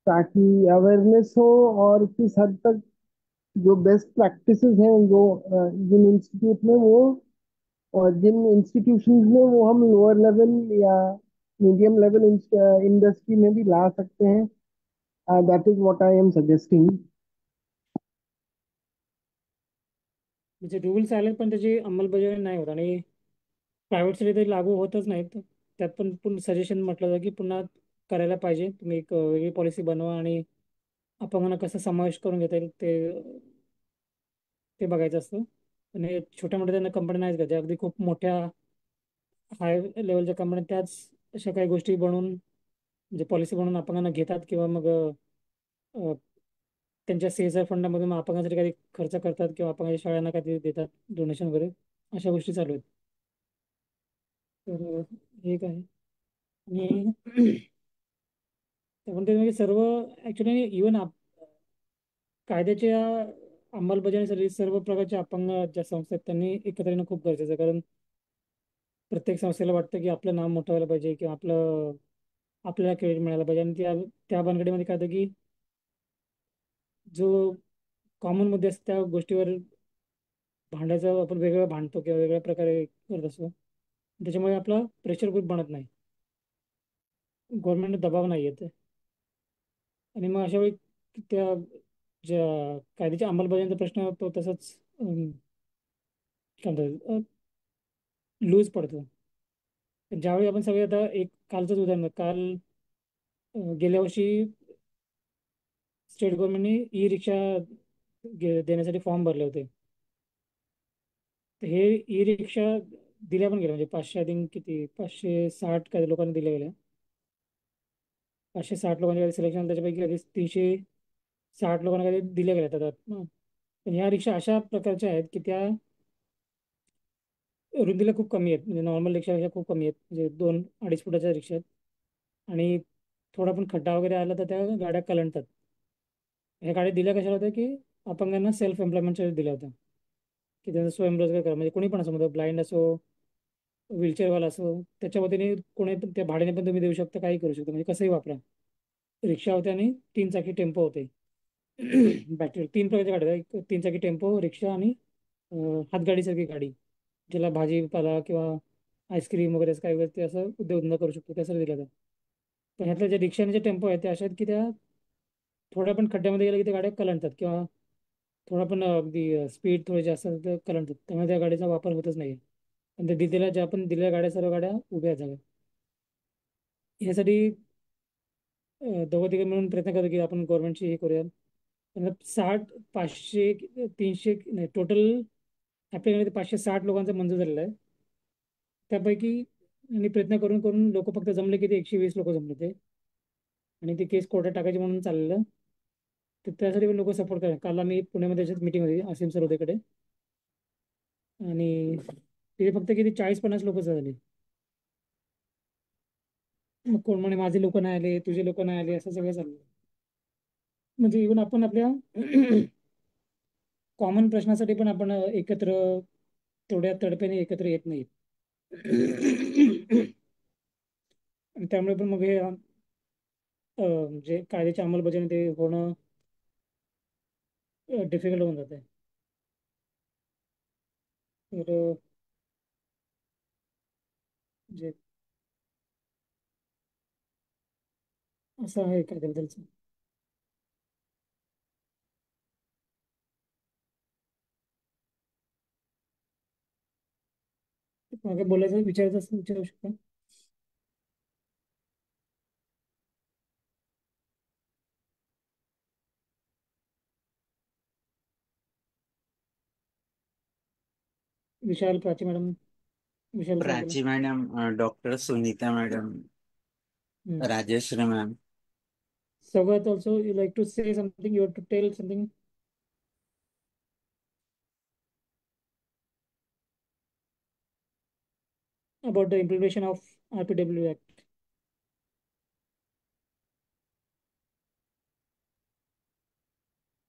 ताकि अवेयरनेस हो, और किस हद तक जो बेस्ट प्रैक्टिसेस हैं जो जिन इंस्टीट्यूट में वो, और जिन इंस्टीट्यूशंस में वो हम लोअर लेवल या मीडियम लेवल इंडस्ट्री में भी ला सकते हैं। That is what I am suggesting. म्हणजे रूल्स आले पण त्याची अंमलबजावणी नाही होत, आणि प्रायव्हेटसाठी तरी लागू होतच नाहीत. त्यात पण पुन्हा सजेशन म्हटलं जातं की पुन्हा करायला पाहिजे, तुम्ही एक वेगळी पॉलिसी बनवा आणि अपंगांना कसं समावेश करून घेता येईल ते बघायचं असतं. आणि छोट्या मोठ्या त्यांना कंपन्या नाहीच का, ज्या अगदी खूप मोठ्या हाय लेवलच्या कंपन्या त्याच अशा काही गोष्टी बनवून, म्हणजे पॉलिसी बनवून अपंगांना घेतात, किंवा मग अ, त्यांच्या सीएसआर फंडामधून मग अपंगांसाठी काही खर्च करतात, किंवा अपंगाच्या शाळांना काही देतात डोनेशन वगैरे, अशा गोष्टी चालू आहेत. तर हे काय, आणि त्यामुळे ते म्हणजे सर्व ॲक्च्युली इवन कायद्याच्या अंमलबजावणीसाठी सर्व प्रकारच्या अपंग ज्या संस्था आहेत त्यांनी एकत्र येणं खूप गरजेचं आहे. कारण प्रत्येक संस्थेला वाटतं की आपलं नाव मोठं व्हायला पाहिजे, किंवा आपल्याला क्रेडिट मिळायला पाहिजे, आणि त्या भानगडीमध्ये काय होतं की जो कॉमन मुद्दे असतात त्या गोष्टीवर भांडायचं आपण वेगळं भांडतो, किंवा वेगळ्या प्रकारे करत असतो. त्याच्यामुळे आपला प्रेशर ग्रुप बनत नाही, गव्हर्नमेंट दबाव नाही येत. आणि मग अशा वेळी त्या ज्या कायद्याच्या अंमलबजावणीचा प्रश्न तो तसंच लूज पडतो. ज्यावेळी आपण सगळे आता एक कालचंच उदाहरण, काल गेल्या वर्षी स्टेट गव्हर्नमेंटने ई रिक्षा देण्यासाठी फॉर्म भरले होते. तर हे ई रिक्षा दिल्या पण गेल्या, म्हणजे 500 आय थिंक किती 560 काही लोकांनी दिल्या गेल्या. 560 लोकांचे काही सिलेक्शन, त्याच्यापैकी कधी 360 लोकांना काही दिल्या गेल्या जातात. पण ह्या रिक्षा अशा प्रकारच्या आहेत की त्या रुंदीला खूप कमी आहेत, म्हणजे नॉर्मल रिक्षापेक्षा खूप कमी आहेत, म्हणजे 2-2.5 फुटाच्या रिक्षा आहेत. आणि थोडा पण खड्डा वगैरे आला तर त्या गाड्या कलंडतात. ह्या गाड्या दिल्या कशाला होत्या की अपंगांना सेल्फ एम्प्लॉयमेंटसाठी दिल्या होत्या, की त्यांचा स्वयंरोजगार करा, म्हणजे कोणी पण असो, म्हणजे ब्लाइंड असो, व्हीलचेअरवाला असो, त्याच्या वतीने कोणी पण त्या भाड्याने पण तुम्ही देऊ शकता, काही करू शकता, म्हणजे कसंही वापरा. रिक्षा होते आणि 3 चाकी टेम्पो होते. बॅटरी 3 प्रकारच्या गाड्या होत्या. एक 3 चाकी टेम्पो, रिक्षा आणि हातगाडीसारखी गाडी, ज्याला भाजीपाला किंवा आईस्क्रीम वगैरे असं काही वगैरे ते असं उद्योगधंदा करू शकतो, त्यासाठी दिलं जातं. पण ह्यातल्या ज्या रिक्षा आणि जे टेम्पो आहेत ते अशा आहेत की त्या थोड्या पण खड्ड्यामध्ये गेल्या की त्या गाड्या कलंडतात, किंवा थोडा पण अगदी स्पीड थोडी जास्त असेल तर कलंडतात, त्यामुळे त्या गाडीचा वापर होतच नाही. आणि त्या ज्या आपण दिलेल्या गाड्या, सर्व गाड्या उभ्या आहेत जागा. ह्यासाठी दोघं तिघं मिळून प्रयत्न करतो की आपण गव्हर्नमेंटची हे करूया. मतलब 500 500 नाही, टोटल आपल्याकडे 560 लोकांचा मंजूर झालेला आहे. त्यापैकी आणि प्रयत्न करून करून लोक फक्त जमले की ते 120 लोक जमले ते, आणि ते केस कोर्टात टाकायचे म्हणून चाललेलं. तर त्यासाठी पण लोक सपोर्ट करा. काल आम्ही पुण्यामध्ये मीटिंग होती असीम सरोदेकडे, आणि तिथे फक्त किती 40-50 लोक झाली. मग कोण म्हणे माझे लोक नाही आले, तुझे लोक नाही आले, असं सगळं चाललं. म्हणजे इव्हन आपण आपल्या कॉमन प्रश्नासाठी पण आपण एकत्र तेवढ्या तडप्याने एकत्र येत नाहीत. आणि त्यामुळे पण मग हे जे कायद्याची अंमलबजावणी ते होणं डिफिकल्ट होऊन जाते. तर जे असं आहे कायद्याबद्दलचं. मागे बोलायचं विचारायचं असं विचारू शकता. विशाल, प्राची मॅडम, विशाल सर बोला. Prachi madam, doctor Sunita madam, Rajeshree ma'am. Sagat, also you like to say something, you have to tell something about the implementation of RPW Act.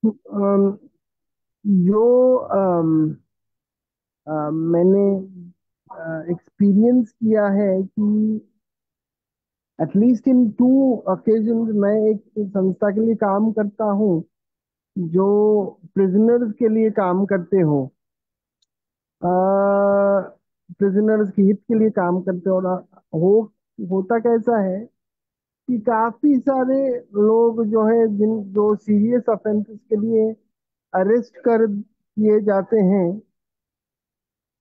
अम, जो मैंने एक्सपीरियंस किया है कि एटलीस्ट इन 2 occasions मैं एक संस्था के लिए काम करता हूँ जो प्रिजनर्स के लिए काम करते हो, प्रिजनर्स के हित के लिए काम करते हो। और हो होता कैसा है कि काफी सारे लोग जो है जो सीरियस ऑफेंसेस के लिए अरेस्ट कर किए जाते हैं,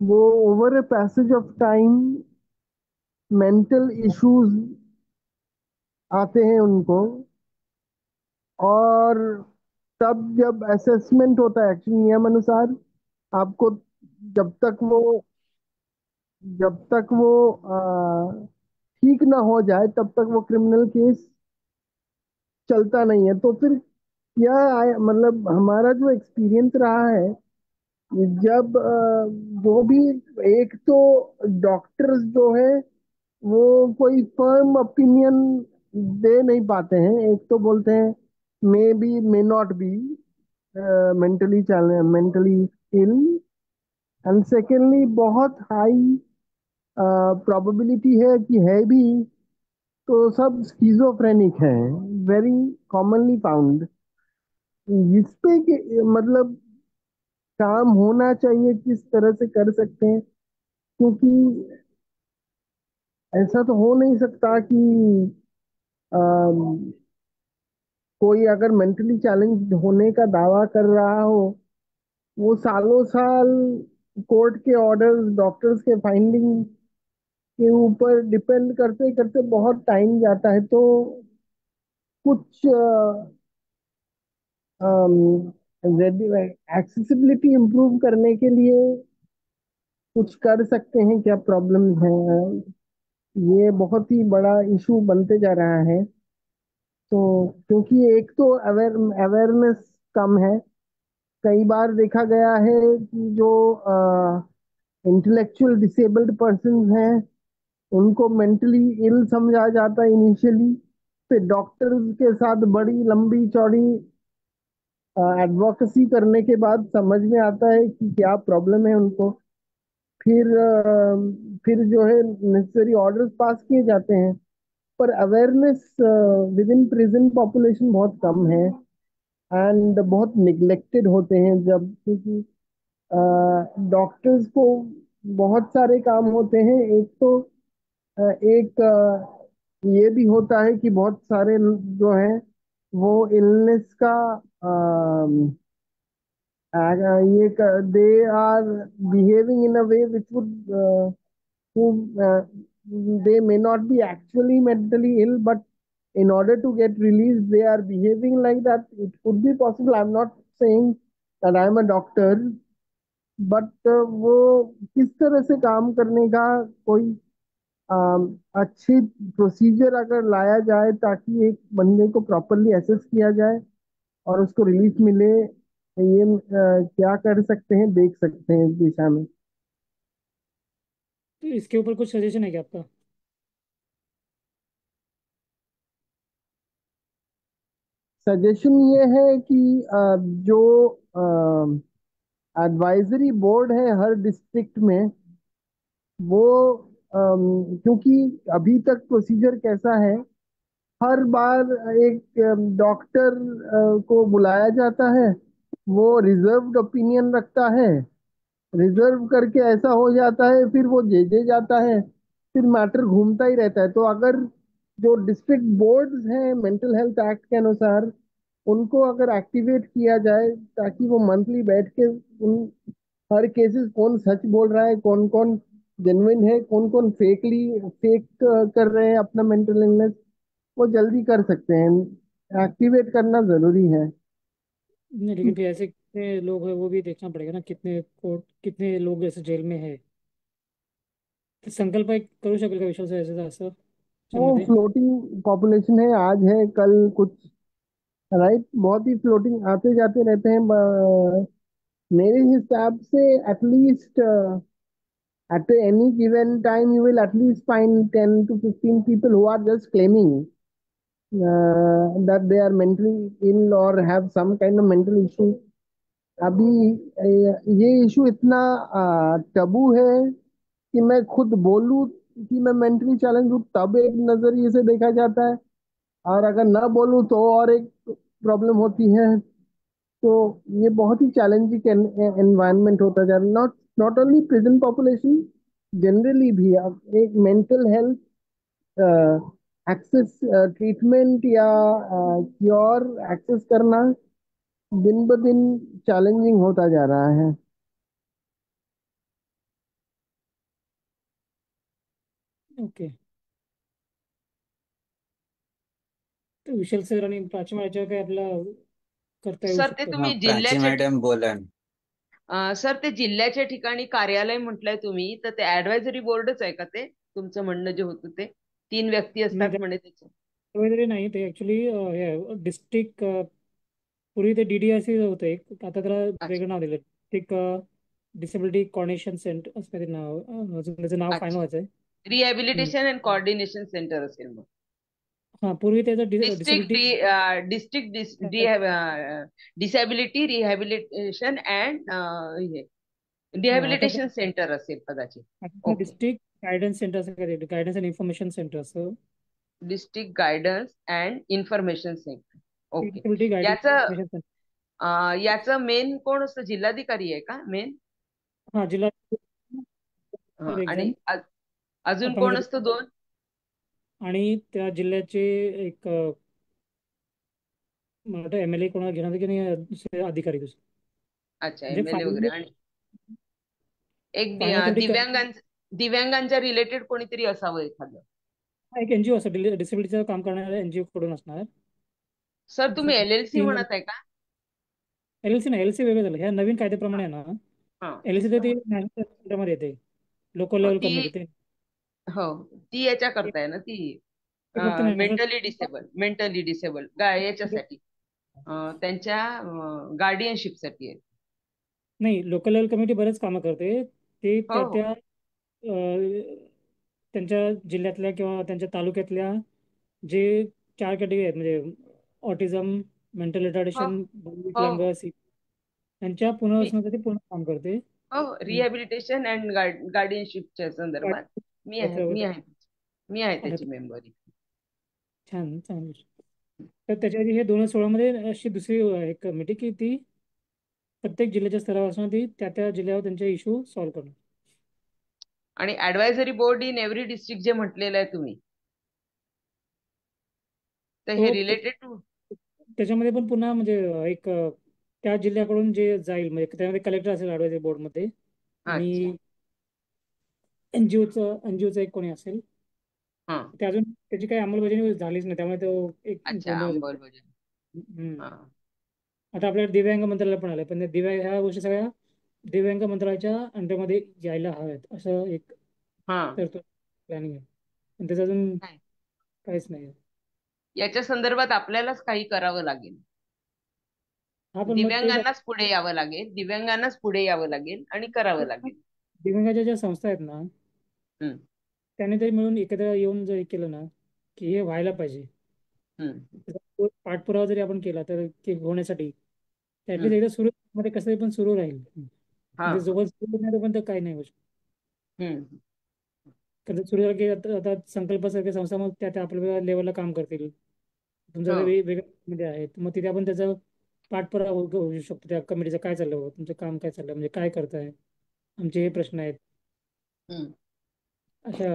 वो over a passage of time mental issues आते हैं उनको। और तब जब असेसमेंट होता है एक्चुअली नियम अनुसार, आपको जब तक वो जब तक वो ठीक ना हो जाए तब तक वो क्रिमिनल केस चलता नहीं है। तो फिर क्या मतलब हमारा जो एक्सपीरियंस रहा है, जब जो भी, एक तो डॉक्टर्स जो है वो कोई फर्म ओपिनियन दे नहीं पाते हैं। एक तो बोलते हैं may be may not be mentally ill, and secondly बहुत हाई प्रोबेबिलिटी है कि है भी, तो सब स्किज़ोफ्रेनिक है, वेरी कॉमनली फाउंड। इस पे मतलब काम होना चाहिए, किस तरह से कर सकते हैं, क्योंकि ऐसा तो हो नहीं सकता कि अम, कोई अगर मेंटली चैलेंज होने का दावा कर रहा हो, वो सालों साल कोर्ट के ऑर्डर्स, डॉक्टर्स के फाइंडिंग के ऊपर डिपेंड करते करते बहुत टाइम जाता है। तो कुछ एक्सेसिबिलिटी इंप्रूव करने के लिए कुछ कर सकते हैं क्या, प्रॉब्लम है, ये बहुत ही बड़ा इशू बनते जा रहा है। तो क्योंकि एक तो अवेयरनेस कम है, कई बार देखा गया है कि जो इंटेलेक्चुअल डिसेबल्ड पर्सन हैं, उनको मेंटली इल समझा जाता है इनिशियली, फिर डॉक्टर्स के साथ बड़ी लंबी चौड़ी एडवोकेसी करने के बाद समझ में आता है कि क्या प्रॉब्लम है उनको। फिर जो है नेसेसरी ऑर्डर्स पास किए जाते हैं, पर awareness within present population बहुत कम है, एंड बहुत निग्लेक्टेड होते हैं जब, क्योंकि डॉक्टर्स को बहुत सारे काम होते हैं। एक तो एक ये भी होता है कि बहुत सारे जो हैं वो इलनेस का ये they are behaving in a way which would who they may not be actually mentally ill, but in order to get released they are behaving like that. It could be possible, I'm not saying that I am a doctor, but वो किस तरह से काम करने का कोई अच्छी procedure अगर लाया जाए ताकि एक बंदे को प्रॉपरली एसेस किया जाए और उसको रिलीफ मिले, ये क्या कर सकते हैं, देख सकते हैं इस दिशा में। तो इसके ऊपर कुछ सजेशन है क्या आपका? सजेशन ये है कि जो एडवाइजरी बोर्ड है हर डिस्ट्रिक्ट में, वो क्योंकि अभी तक प्रोसीजर कैसा है, हर बार एक डॉक्टर को बुलाया जाता है, वो रिजर्व्ड ओपिनियन रखता है, रिजर्व करके ऐसा हो जाता है, फिर वो जे जाता है, फिर मैटर घूमता ही रहता है। तो अगर जो डिस्ट्रिक्ट बोर्ड्स हैं मेंटल हेल्थ एक्ट के अनुसार, उनको अगर एक्टिवेट किया जाए ताकि वो मंथली बैठ के उन हर केसेस, कौन सच बोल रहा है, कौन कौन जेन्युइन है, कौन कौन फेक कर रहे हैं अपना मेंटल इलनेस, वो जल्दी कर सकते हैं। एक्टिवेट करना जरूरी है। नहीं, लेकिन फिर ऐसे कितने लोग हैं वो भी देखना पड़ेगा ना, कितने कोर्ट कितने लोग ऐसे जेल में है. तर संकल्प एक करू शकेल का विश्वास याच्याचा असं वो त्यामध्ये? फ्लोटिंग पॉपुलेशन है, आज है कल कुछ, राइट, बहुत ही फ्लोटिंग आते जाते रहते हैं। मेरे हिसाब से at least at any given time you will at least find 10 to 15 people who are just claiming that they are mentally ill or have some kind of mental issue. अभी ये इशू इतना टबू है कि मैं खुद बोलूं कि मैं मेंटली चैलेंज हूँ तब एक नजरिए से देखा जाता है, और अगर ना बोलूं तो और एक प्रॉब्लम होती है। तो ये बहुत ही चैलेंजिंग एनवायरनमेंट होता जा रहा है, not not only present population, generally भी। अब एक मेंटल हेल्थ एक्सेस ट्रीटमेंट या क्योर एक्सेस करना दिन ब दिन चैलेंजिंग होता जा रहा है। ओके. तर विशाल सर आणि प्राची याच्यावर काय आपला करता येऊ सर ते शकतं? तुम्ही प्राची जिल्ह्याच्या मॅडम बोला. सर ते जिल्ह्याच्या ठिकाणी कार्यालय म्हटलंय तुम्ही, तर ते ऍडवायझरी बोर्डच आहे का ते? तुमचं म्हणणं जे होतं ते 3 व्यक्ती नाही, असतात म्हणे त्याचे. वगैरे नाही, ते ऍक्च्युली हे डिस्ट्रिक्ट पूर्वी ते DDRC होतं एक, आता त्याला अच्छा वेगळं नाव दिलं, डिस्ट्रिक्ट डिसेबिलिटी कोऑर्डिनेशन सेंटर असं काहीतरी नाव, अजून त्याचं नाव फायनल अच्छा. व्हायचं आहे. रिहॅबिलिटेशन अँड कोऑर्डिनेशन सेंटर असेल मग. हां, पूर्वी त्याचं district disability disability rehabilitation and आता रिहॅबिलिटेशन सेंटर असेल कदाचित. आता ओके. डिस्ट्रिक्ट गायडन्स सेंटर असं काहीतरी, गायडन्स अँड इन्फॉर्मेशन सेंटर असं. District guidance and information centre. Okay. Disability guidance याचं इन्फॉर्मेशन सेंटर. याचं मेन कोण असतं? जिल्हाधिकारी आहे का मेन? हां, जिल्हा एक आणि जण अजून कोण अपंग, असतं 2? आणि त्या जिल्ह्याचे एक मला वाटतं MLA कोणाला घेणार की नाही, दुसरे अधिकारी दुसरे, अच्छा, म्हणजे एमएलए वगैरे. फायनल आणि एक फायनल तेवढी दिव्यांगांच्या रिलेटेड कोणीतरी असावं एखादं. एक NGO असं डिसेबिलिटीचं काम करणाऱ्या NGO कडून असणार. सर तुम्ही LLC 3 म्हणत आहे का? LLC नाही, LLC वेगळं झालं. ह्या नवीन कायद्याप्रमाणे आहे ना, हा. LLC तर ती नॅशनल सेंटरमध्ये येते, लोकल लेवल ती कम्युनिटी. हो, ती याच्या करताय ना ती, ते फक्त नॅशनल, मेंटली डिसेबल याच्यासाठी, त्यांच्या गार्डियनशिपसाठी आहे. नाही, लोकल लेवल कमिटी बरेच कामं करते. ते हो त्या हो त्या त्यांच्या जिल्ह्यातल्या किंवा त्यांच्या तालुक्यातल्या जे 4 कॅटेगरी आहेत म्हणजे ऑटिझम, मेंटल हो रिटार्डेशन, हो विकलांग, हो त्यांच्या मी पुनर्वसनासाठी पूर्ण काम करते. हो रिहॅबिलिटेशन अँड गार्डियनशिपच्या संदर्भात मी आहे याचं- मी आहे मी आहे अच्छा, त्याची मेंबर. छान छान. तर त्याच्याआधी हे 2016 मध्ये अशी दुसरी एक कमिटी की ती प्रत्येक जिल्ह्याच्या स्तरावर असणार, ती त्या त्या जिल्ह्यावर त्यांचे इश्यू सॉल्व्ह करणं. आणि advisory board in every district जे म्हटलेलं आहे तुम्ही, तर हे तो रिलेटेड टू. त्याच्यामध्ये पण पुन्हा म्हणजे एक त्या जिल्ह्याकडून जे जाईल म्हणजे त्यामध्ये कलेक्टर असेल ॲडवायझरी बोर्डमध्ये, अच्छा. आणि एनजीओचं एक कोणी असेल. हा ते अजून त्याची काही अंमलबजावणी झालीच नाही, त्यामुळे तो एक अच्छा गोंधळ झाला. अंमलबजावणी. हम्म. हा आता आपल्याला दिव्यांग मंत्रालय पण आलं, पण दिव्यांग ह्या गोष्टी सगळ्या दिव्यांग मंत्रालयाच्या अंडरमध्ये यायला हव्यात असं एक हा तरतूद प्लॅनिंग आहे, पण त्याचं अजून काय काहीच नाही. याच्या संदर्भात आपल्यालाच काही करावं लागेल. हा पण मग तेच दिव्यांगांनाच पुढे यावं लागेल, दिव्यांगांनाच पुढे यावं लागेल आणि करावं लागेल. दिव्यांगाच्या ज्या संस्था आहेत ना, हम्म त्याने तरी मिळून एकत्र येऊन जर हे केलं ना की हे व्हायला पाहिजे. हम्म त्याचा पाठपुरावा जरी आपण केला तर ते होण्यासाठी ऍटलीस्ट हम्म एकदा सुरू मध्ये कसं पण सुरू राहील. हा पण ते हा जोपर्यंत सुरू नाही तोपर्यंत काही नाही होऊ शकत. हम्म कारण सुरू झालं की आता संकल्पासारख्या संस्था मग त्या त्या आपल्या लेवलला काम करतील. तुमचं हो जर वेगवेगळ्या मध्ये आहेत मग तिथे आपण त्याचा पाठपुरावा होऊ शकतो, त्या कमिटीचं काय चाललं हो, तुमचं काम काय चाललं, म्हणजे काय करताय, आमचे हे प्रश्न आहेत, हम्म अशा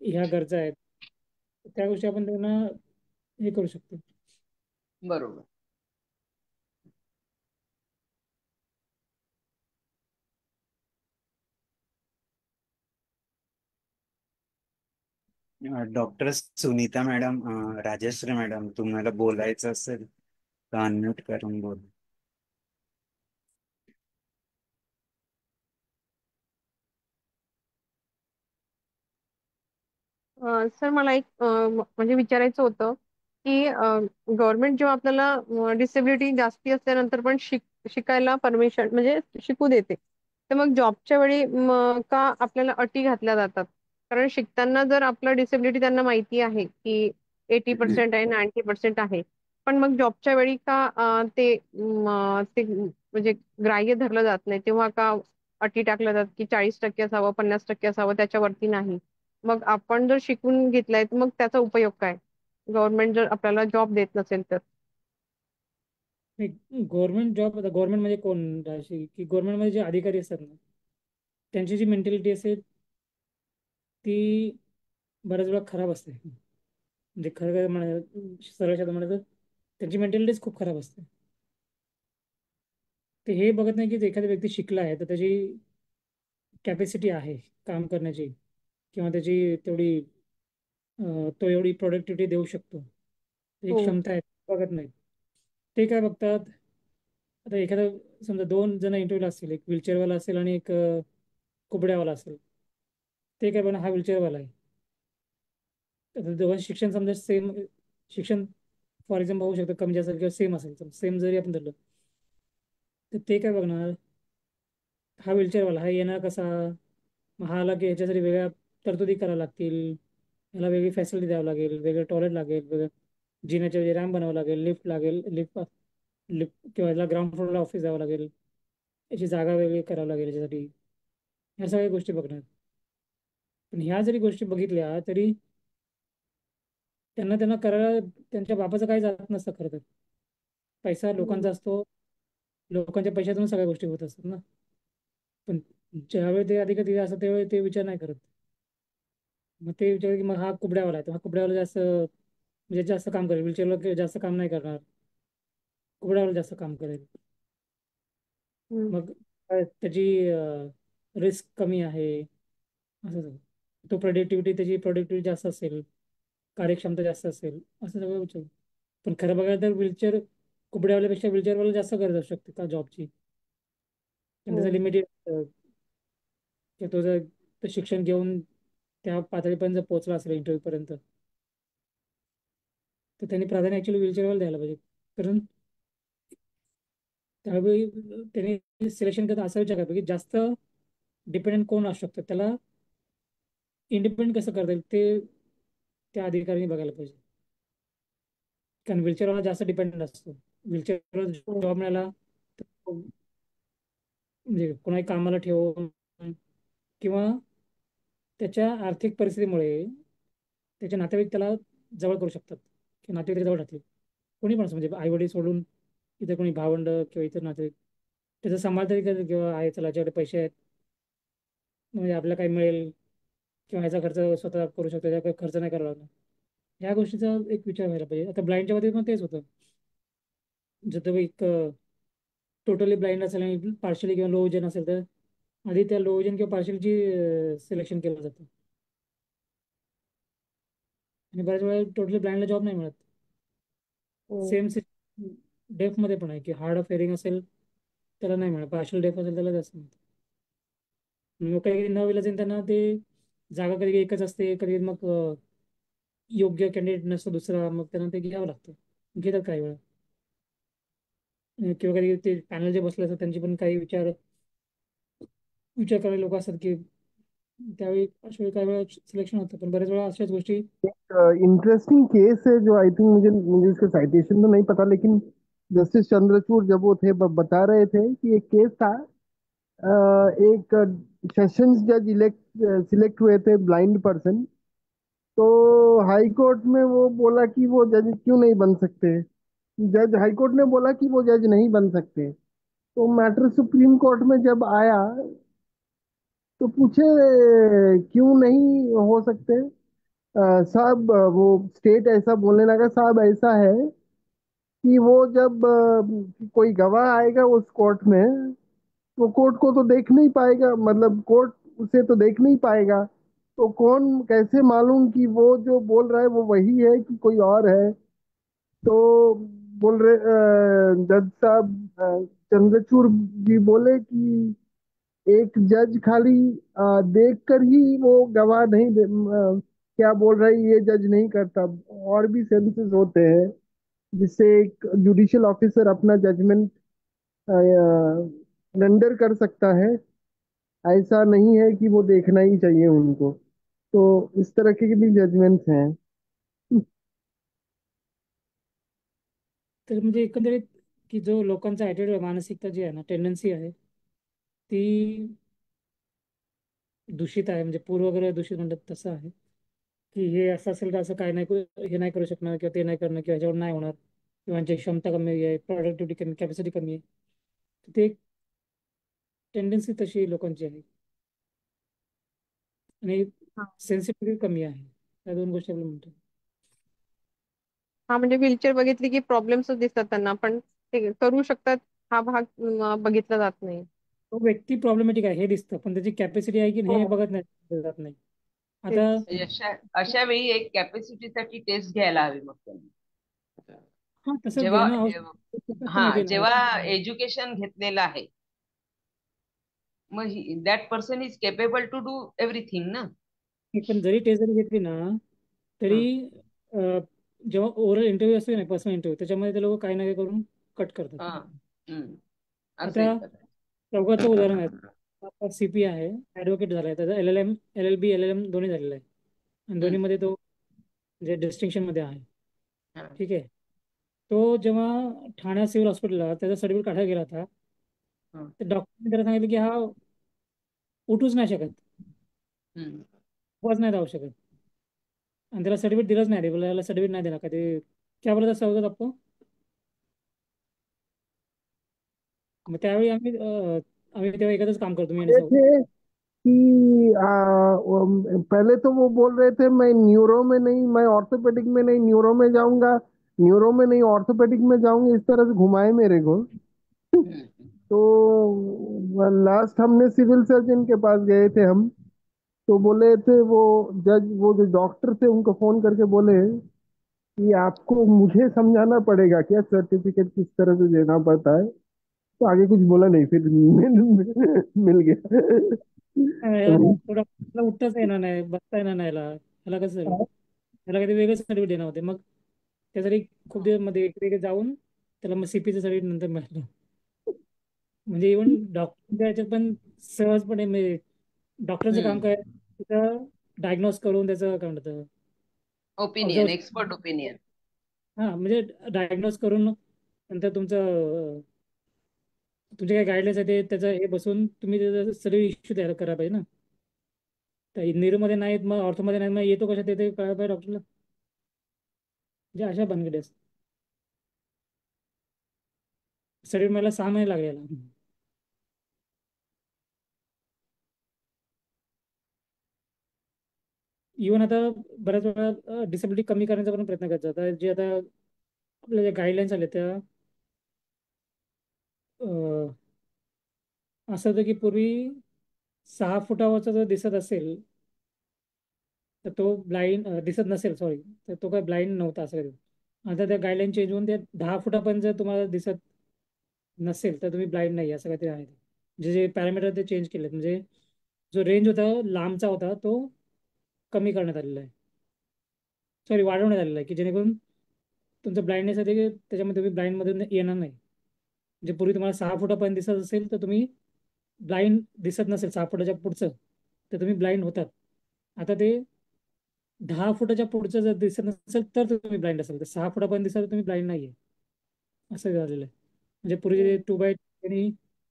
ह्या गरजा आहेत, त्या गोष्टी आपण त्यांना हे करू शकतो. बरोबर. Doctor Sunita madam, Rajshree madam, तुम्हाला बोलायचं असेल तर अनम्यूट करून बोल. सर मला एक म्हणजे विचारायचं होतं की गव्हर्नमेंट जेव्हा आपल्याला डिसेबिलिटी जास्ती असल्यानंतर पण शिकायला परमिशन म्हणजे शिकू देते, तर मग जॉबच्या वेळी का आपल्याला अटी घातल्या जातात? कारण शिकताना जर आपलं डिसेबिलिटी त्यांना माहिती आहे की 80% आहे, 90% आहे, पण मग जॉबच्या वेळी का ते म्हणजे ग्राह्य धरलं जात नाही, तेव्हा का अटी टाकल्या जातात की 40% असावं, 50% असावं, त्याच्यावरती नाही? मग आपण जर शिकून घेतलाय तर मग त्याचा उपयोग काय, गव्हर्नमेंट जर आपल्याला जॉब देत नसेल तर? गव्हर्नमेंट जॉब, आता गव्हर्नमेंट म्हणजे कोण अशी की गव्हर्नमेंटमध्ये जे अधिकारी असतात ना त्यांची जी मेंटॅलिटी असते ती बऱ्याच वेळा खराब असते. म्हणजे खरं काय सरळ शब्द म्हणायचं, त्यांची मेंटॅलिटीच खूप खराब असते. ते हे बघत नाही की एखादा व्यक्ती शिकला आहे तर त्याची कॅपॅसिटी आहे काम करण्याची, किंवा त्याची तेवढी तो एवढी प्रोडक्टिव्हिटी देऊ शकतो, एक हो क्षमता आहे, बघत नाही. ते काय बघतात, आता एखादा समजा 2 जण इंटरव्ह्यूला असतील, एक व्हीलचेअरवाला असेल आणि एक कुबड्यावाला असेल. ते काय बघणार, हा व्हीलचेअरवाला आहे, तर दोघांचं शिक्षण समजा सेम, शिक्षण फॉर एक्झाम्पल होऊ शकतं कमी जास्त किंवा सेम असेल, सेम जरी आपण धरलं तर ते काय बघणार, हा व्हीलचेअरवाला हा येणार कसा, मग हा आला की ह्याच्यासाठी वेगळ्या तरतुदी कराव्या लागतील, ह्याला वेगळी फॅसिलिटी द्यावं लागेल, वेगळं टॉयलेट लागेल, वेगळं जिण्याच्या वेळी रॅम्प बनावं लागेल, लिफ्ट लागेल, लिफ्ट किंवा याला ग्राउंड फ्लोअरला ऑफिस द्यावं लागेल, याची जागा वेगळी करावी लागेल याच्यासाठी, ह्या सगळ्या गोष्टी बघणार. पण ह्या जरी गोष्टी बघितल्या तरी त्यांना त्यांना करायला त्यांच्या बापाचं काही जात नसतं खरं तर. पैसा लोकांचा असतो, लोकांच्या पैशातून सगळ्या गोष्टी होत असतात ना. पण ज्यावेळी ते अधिकारी असतात त्यावेळी ते विचार नाही करत. मग ते विचार की मग हा कुबड्यावाला आहे तर हा कुबड्यावाला जास्त म्हणजे जास्त काम करेल, व्हीलचेअरला जास्त काम नाही करणार, कुबड्यावाला जास्त काम करेल. हम्म. मग त्याची रिस्क कमी आहे असं सगळं. तो प्रोडक्टिव्हिटी त्याची प्रोडक्टिव्हिटी जास्त असेल, कार्यक्षमता जास्त असेल, असं सगळं विचार. पण खरं बघायला तर व्हीलचेअर कुबड्यावाल्यापेक्षा व्हीलचेअरवाला जास्त गरज असू शकते का जॉबची, पण त्याचं हो लिमिटेड की तो जर ते शिक्षण घेऊन त्या पातळीपर्यंत जर पोहोचला असेल इंटरव्ह्यू पर्यंत, तर त्यांनी प्राधान्य ऍक्च्युली व्हीलचेअरवाला द्यायला पाहिजे. कारण त्यावेळी त्यांनी सिलेक्शन करता असा विचार करा की जास्त डिपेंडंट कोण असू शकतं, त्याला इंडिपेंडंट कसं करता येईल ते त्या अधिकाऱ्यांनी बघायला पाहिजे. कारण व्हीलचेअरवाला जास्त डिपेंडंट असतो. व्हीलचेअरवर जॉब मिळाला तर म्हणजे कोणाही कामाला ठेवून किंवा त्याच्या आर्थिक परिस्थितीमुळे त्याचे नातेवाईक त्याला जवळ करू शकतात किंवा नातेवाईक त्याच्या जवळ राहतील. कोणी पण असं म्हणजे आई वडील सोडून इतर कोणी भावंड किंवा इतर नातेवाईक त्याचा सांभाळ तरी करतील किंवा आहे चला ज्याकडे पैसे आहेत म्हणजे आपल्याला काही मिळेल किंवा याचा खर्च स्वतः करू शकतो, याचा काही खर्च नाही करावा लागणार. ह्या गोष्टीचा एक विचार व्हायला पाहिजे. आता ब्लाइंडच्या बाबतीत पण तेच होतं. जर तो एक टोटली ब्लाइंड असेल आणि पार्शली किंवा लो विजन असेल तर आधी त्या लो विजन किंवा पार्शलची सिलेक्शन केलं जातं आणि बऱ्याच वेळा टोटली ब्लाइंडला जॉब नाही मिळत. सेम डेफ मध्ये पण आहे की हार्ड ऑफ हेअरिंग असेल त्याला नाही मिळत, पार्शल डेफ असेल त्याला जास्त मिळतं. मग काही न विलाजिन त्यांना ते जागा कधी एकच असते, कधी मग योग्य कॅन्डिडेट नसतो दुसरा, मग त्यांना ते घ्यावं लागतं. घेतात काही वेळा किंवा कधी ते पॅनल जे बसले असतात त्यांची पण काही विचार करायला लोक असतात की त्यावेळी अशा वेळी काही वेळा सिलेक्शन होतं, पण बऱ्याच वेळा अशाच गोष्टी. इंटरेस्टिंग केस है जो आई थिंक मुझे मुझे इसका साइटेशन तो नहीं पता, लेकिन जस्टिस चंद्रचूड़ जब वो थे बता रहे थे कि एक केस था, एक सेशंस जज सिलेक्ट हुए थे ब्लाइंड पर्सन, तो हाई कोर्ट में वो बोला कि वो जज क्यों नहीं बन सकते। जज हाई कोर्ट ने बोला कि वो जज नहीं बन सकते, तो मैटर सुप्रीम कोर्ट में जब आया तो पूछे क्यों नहीं हो सकते। साहब वो स्टेट ऐसा बोलने लगा, साहब ऐसा है कि वो जब कोई गवाह आएगा उस कोर्ट में, वो कोर्ट को तो देख नहीं पाएगा, मतलब कोर्ट उसे तो देख नहीं पाएगा, तो कौन कैसे मालूम कि वो जो बोल रहा है वो वही है कि कोई और है। तो बोल रहे जज साहब चंद्रचूड़ जी बोले कि एक जज खाली देख कर ही वो गवाह नहीं क्या बोल रहा है ये जज नहीं करता, और भी सेंसेस होते हैं जिससे एक जुडिशियल ऑफिसर अपना जजमेंट रेंडर कर सकता है। ऐसा नहीं है कि वो देखना ही चाहिए उनको, तो इस तरह के भी जजमेंट्स हैं। तर म्हणजे एकंदरीत की जो लोकांचा ॲटिट्यूड मानसिकता जी आहे ना, टेंडन्सी आहे ती दूषित आहे. म्हणजे पूर्वग्रह दूषित म्हणतात तसं आहे की हे असं असेल तर असं काय नाही हे नाही करू शकणार किंवा ते नाही करणार किंवा ह्याच्यावर नाही होणार किंवा यांची क्षमता कमी आहे, प्रोडक्टिव्हिटी कमी, कॅपॅसिटी कमी आहे. तर ते एक टेंडन्सी तशी लोकांची आहे आणि सेन्सिटिव्हिटी कमी आहे. या दोन गोष्टी आपण म्हणतो. हा म्हणजे व्हीलचेअर बघितली की प्रॉब्लेम्स दिसतात त्यांना, पण ते करू शकतात हा भाग बघितला जात नाही. तो व्यक्ती प्रॉब्लेमॅटिक आहे हे दिसतं, पण त्याची कॅपॅसिटी आहे की नाही हे बघत नाही जात नाही. आता तेच. अशा वेळी एक कॅपॅसिटीसाठी टेस्ट घ्यायला हवी मग त्यांनी. हा तसं जेव्हा देणं आवश्यक कसं हा माहिती आहे ना. जेव्हा एज्युकेशन घेतलेलं आहे, मग that person is capable to do everything ना. पण जरी टेस्ट जरी घेतली ना तरी हं, अं, जेव्हा ओरल इंटरव्ह्यू असतो ना, पर्सनल इंटरव्ह्यू, त्याच्यामध्ये ते लोक काही ना काही करून कट करतात. हं, हं. आता असेल तर. चौघाचं उदाहरण आहे. आता CP आहे, ॲडव्होकेट झाला आहे, त्याचा LLM LLB LLM दोन्ही झालेलं आहे आणि हं, दोन्हीमध्ये तो म्हणजे डिस्टिंक्शनमध्ये आहे. हं, ठीक आहे. तो जेव्हा ठाण्यात सिव्हिल हॉस्पिटलला त्याचा सर्टिफिकेट काढायला गेला होता, हं, तर डॉक्टरने त्याला सांगितलं की हा उठूच नाही शकत, हं. उभाच नाही राहू शकत आणि त्याला सर्टिफिकेट दिलंच नाही. याला सर्टिफिकेट नाही देणार कधी. क्या बोलता सर आपको. मग त्यावेळी आम्ही तेव्हा एकच काम करतो मी आणि ये साऊ. थे कि पहले तो वो बोल रहे थे मैं न्यूरो में नहीं, मैं ऑर्थोपेडिक में नहीं, न्यूरो में जाऊंगा, न्यूरो में नहीं ऑर्थोपेडिक में जाऊंगा, इस तरह से घुमाए मेरे को। हं, तो लास्ट हमने सिविल सर्जन के पास गए थे हम, तो बोले थे वो जज, वो जो डॉक्टर थे उनको फोन करके बोले कि आपको मुझे समझाना पड़ेगा क्या सर्टिफिकेट किस तरह से देना पड़ता है। तो आगे कुछ बोला नहीं, फिर मिल गया। याला थोडं याला उठताच येणार नाही, बसता येणार नाही, याला कसं त्याला काहीतरी वेगळं सर्टिफिकेट देणार होते. मग त्यासाठी खूप दिवस मध्ये इकडे जाऊन त्याला मग CPचं सर्टिफिकेट नंतर मिळालं. म्हणजे इव्हन डॉक्टरच्या ह्याच्यात पण सहजपणे म्हणजे डॉक्टरचं काम काय तिथं डायग्नोज करून त्याचं काय म्हणतात ओपिनियन, ऑब्झर्व. Expert opinion. हा म्हणजे डायग्नोज करून नंतर तुमचे काय गाईडलाईन्स आहे ते त्याचं हे बसून तुम्ही त्याचं सगळे इश्यू तयार करायला पाहिजे ना. तर न्यूरोमध्ये नाहीत मग ऑर्थोमध्ये नाहीत मग येतो कशात ते कळायला पाहिजे डॉक्टरला. म्हणजे अशा बनगड्या असतात. स्टडी मला 6 महिने लागले याला. इव्हन आता बऱ्याच वेळा डिसेबिलिटी कमी करण्याचा पण प्रयत्न करतात. आता जे आता आपल्या ज्या गाईडलाईन्स आल्या त्या असं होतं की पूर्वी 6 फुटावरचा जर दिसत असेल तर तो ब्लाइंड दिसत नसेल सॉरी तर तो काय ब्लाइंड नव्हता असं काही. आता त्या गाईडलाईन चेंज होऊन ते 10 फुटापर्यंत जर तुम्हाला दिसत नसेल तर तुम्ही ब्लाइंड नाही असं काहीतरी आहे. जे जे पॅरामीटर ते चेंज केलेत म्हणजे जो रेंज होता लांबचा होता तो कमी करण्यात आलेला आहे, सॉरी वाढवण्यात आलेला आहे की जेणेकरून तुमचं ब्लाइंडनेस आहे ते त्याच्यामध्ये तुम्ही ब्लाइंडमधून येणार नाही. म्हणजे पूर्वी तुम्हाला 6 फुटापर्यंत दिसत असेल तर तुम्ही ब्लाइंड दिसत नसेल 6 फुटाच्या पुढचं तर तुम्ही ब्लाइंड होतात. आता ते 10 फुटाच्या पुढचं जर दिसत नसेल तर तुम्ही ब्लाइंड असाल, तर 6 फुटापर्यंत दिसाल तर तुम्ही ब्लाइंड नाहीये असं झालेलं आहे. म्हणजे पूर्वी 2x आणि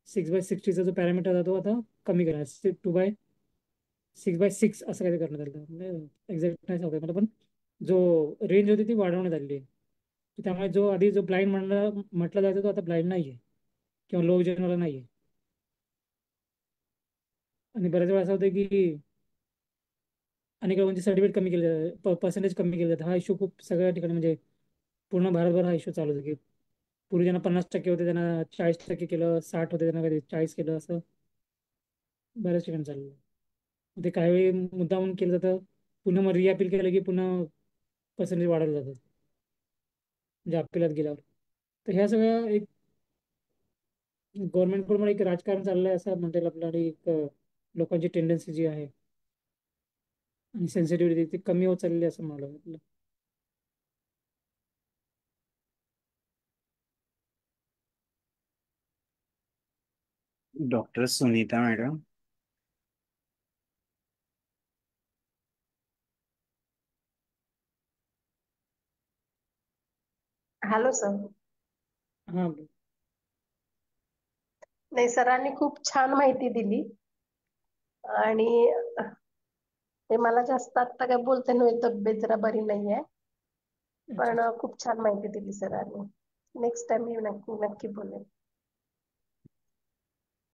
6x60चा जो पॅरामीटर होता तो आता कमी करा 2x6 असं काही करण्यात आलं. म्हणजे एक्झॅक्ट नाही सांगता मला पण जो रेंज होती ती वाढवण्यात आलेली आहे. त्यामुळे जो आधी जो ब्लाइंड म्हटलं जायचं तो आता ब्लाइंड नाहीये किंवा लो विजनवाला नाहीये. आणि बऱ्याच वेळा असं होतं की अनेक लोकांचे सर्टिफिकेट कमी केले जातात, पर्सेंटेज कमी केले जातात. हा इश्यू खूप सगळ्या ठिकाणी म्हणजे पूर्ण भारतभर हा इश्यू चालू होता की पूर्वी ज्यांना 50% होते त्यांना 40% केलं, 60 होते त्यांना कधी 40 केलं, असं बऱ्याच ठिकाणी चाललं. ते काही वेळी मुद्दामून केलं जातं, पुन्हा मग रिअपील केलं की पुन्हा पर्सेंटेज वाढवलं जातात म्हणजे अपिलात गेल्यावर. तर ह्या सगळ्या एक गव्हर्नमेंटकडून एक राजकारण चाललंय असं म्हणता येईल आपल्याला. आणि एक लोकांची टेंडन्सी जी आहे आणि सेन्सिटिव्हिटी ती कमी होत चालली आहे असं मला वाटलं. Doctor Sunita madam. Hello sir. हां नाही, सरांनी खूप छान माहिती दिली आणि ते मला जास्त आता काय बोलता नाही, तब्येत जरा बरी नाहीये, अच्छा पण अच्छा. खूप छान माहिती दिली सरांनी. नेक्स्ट टाइम मी नक्की नक्की बोलेन.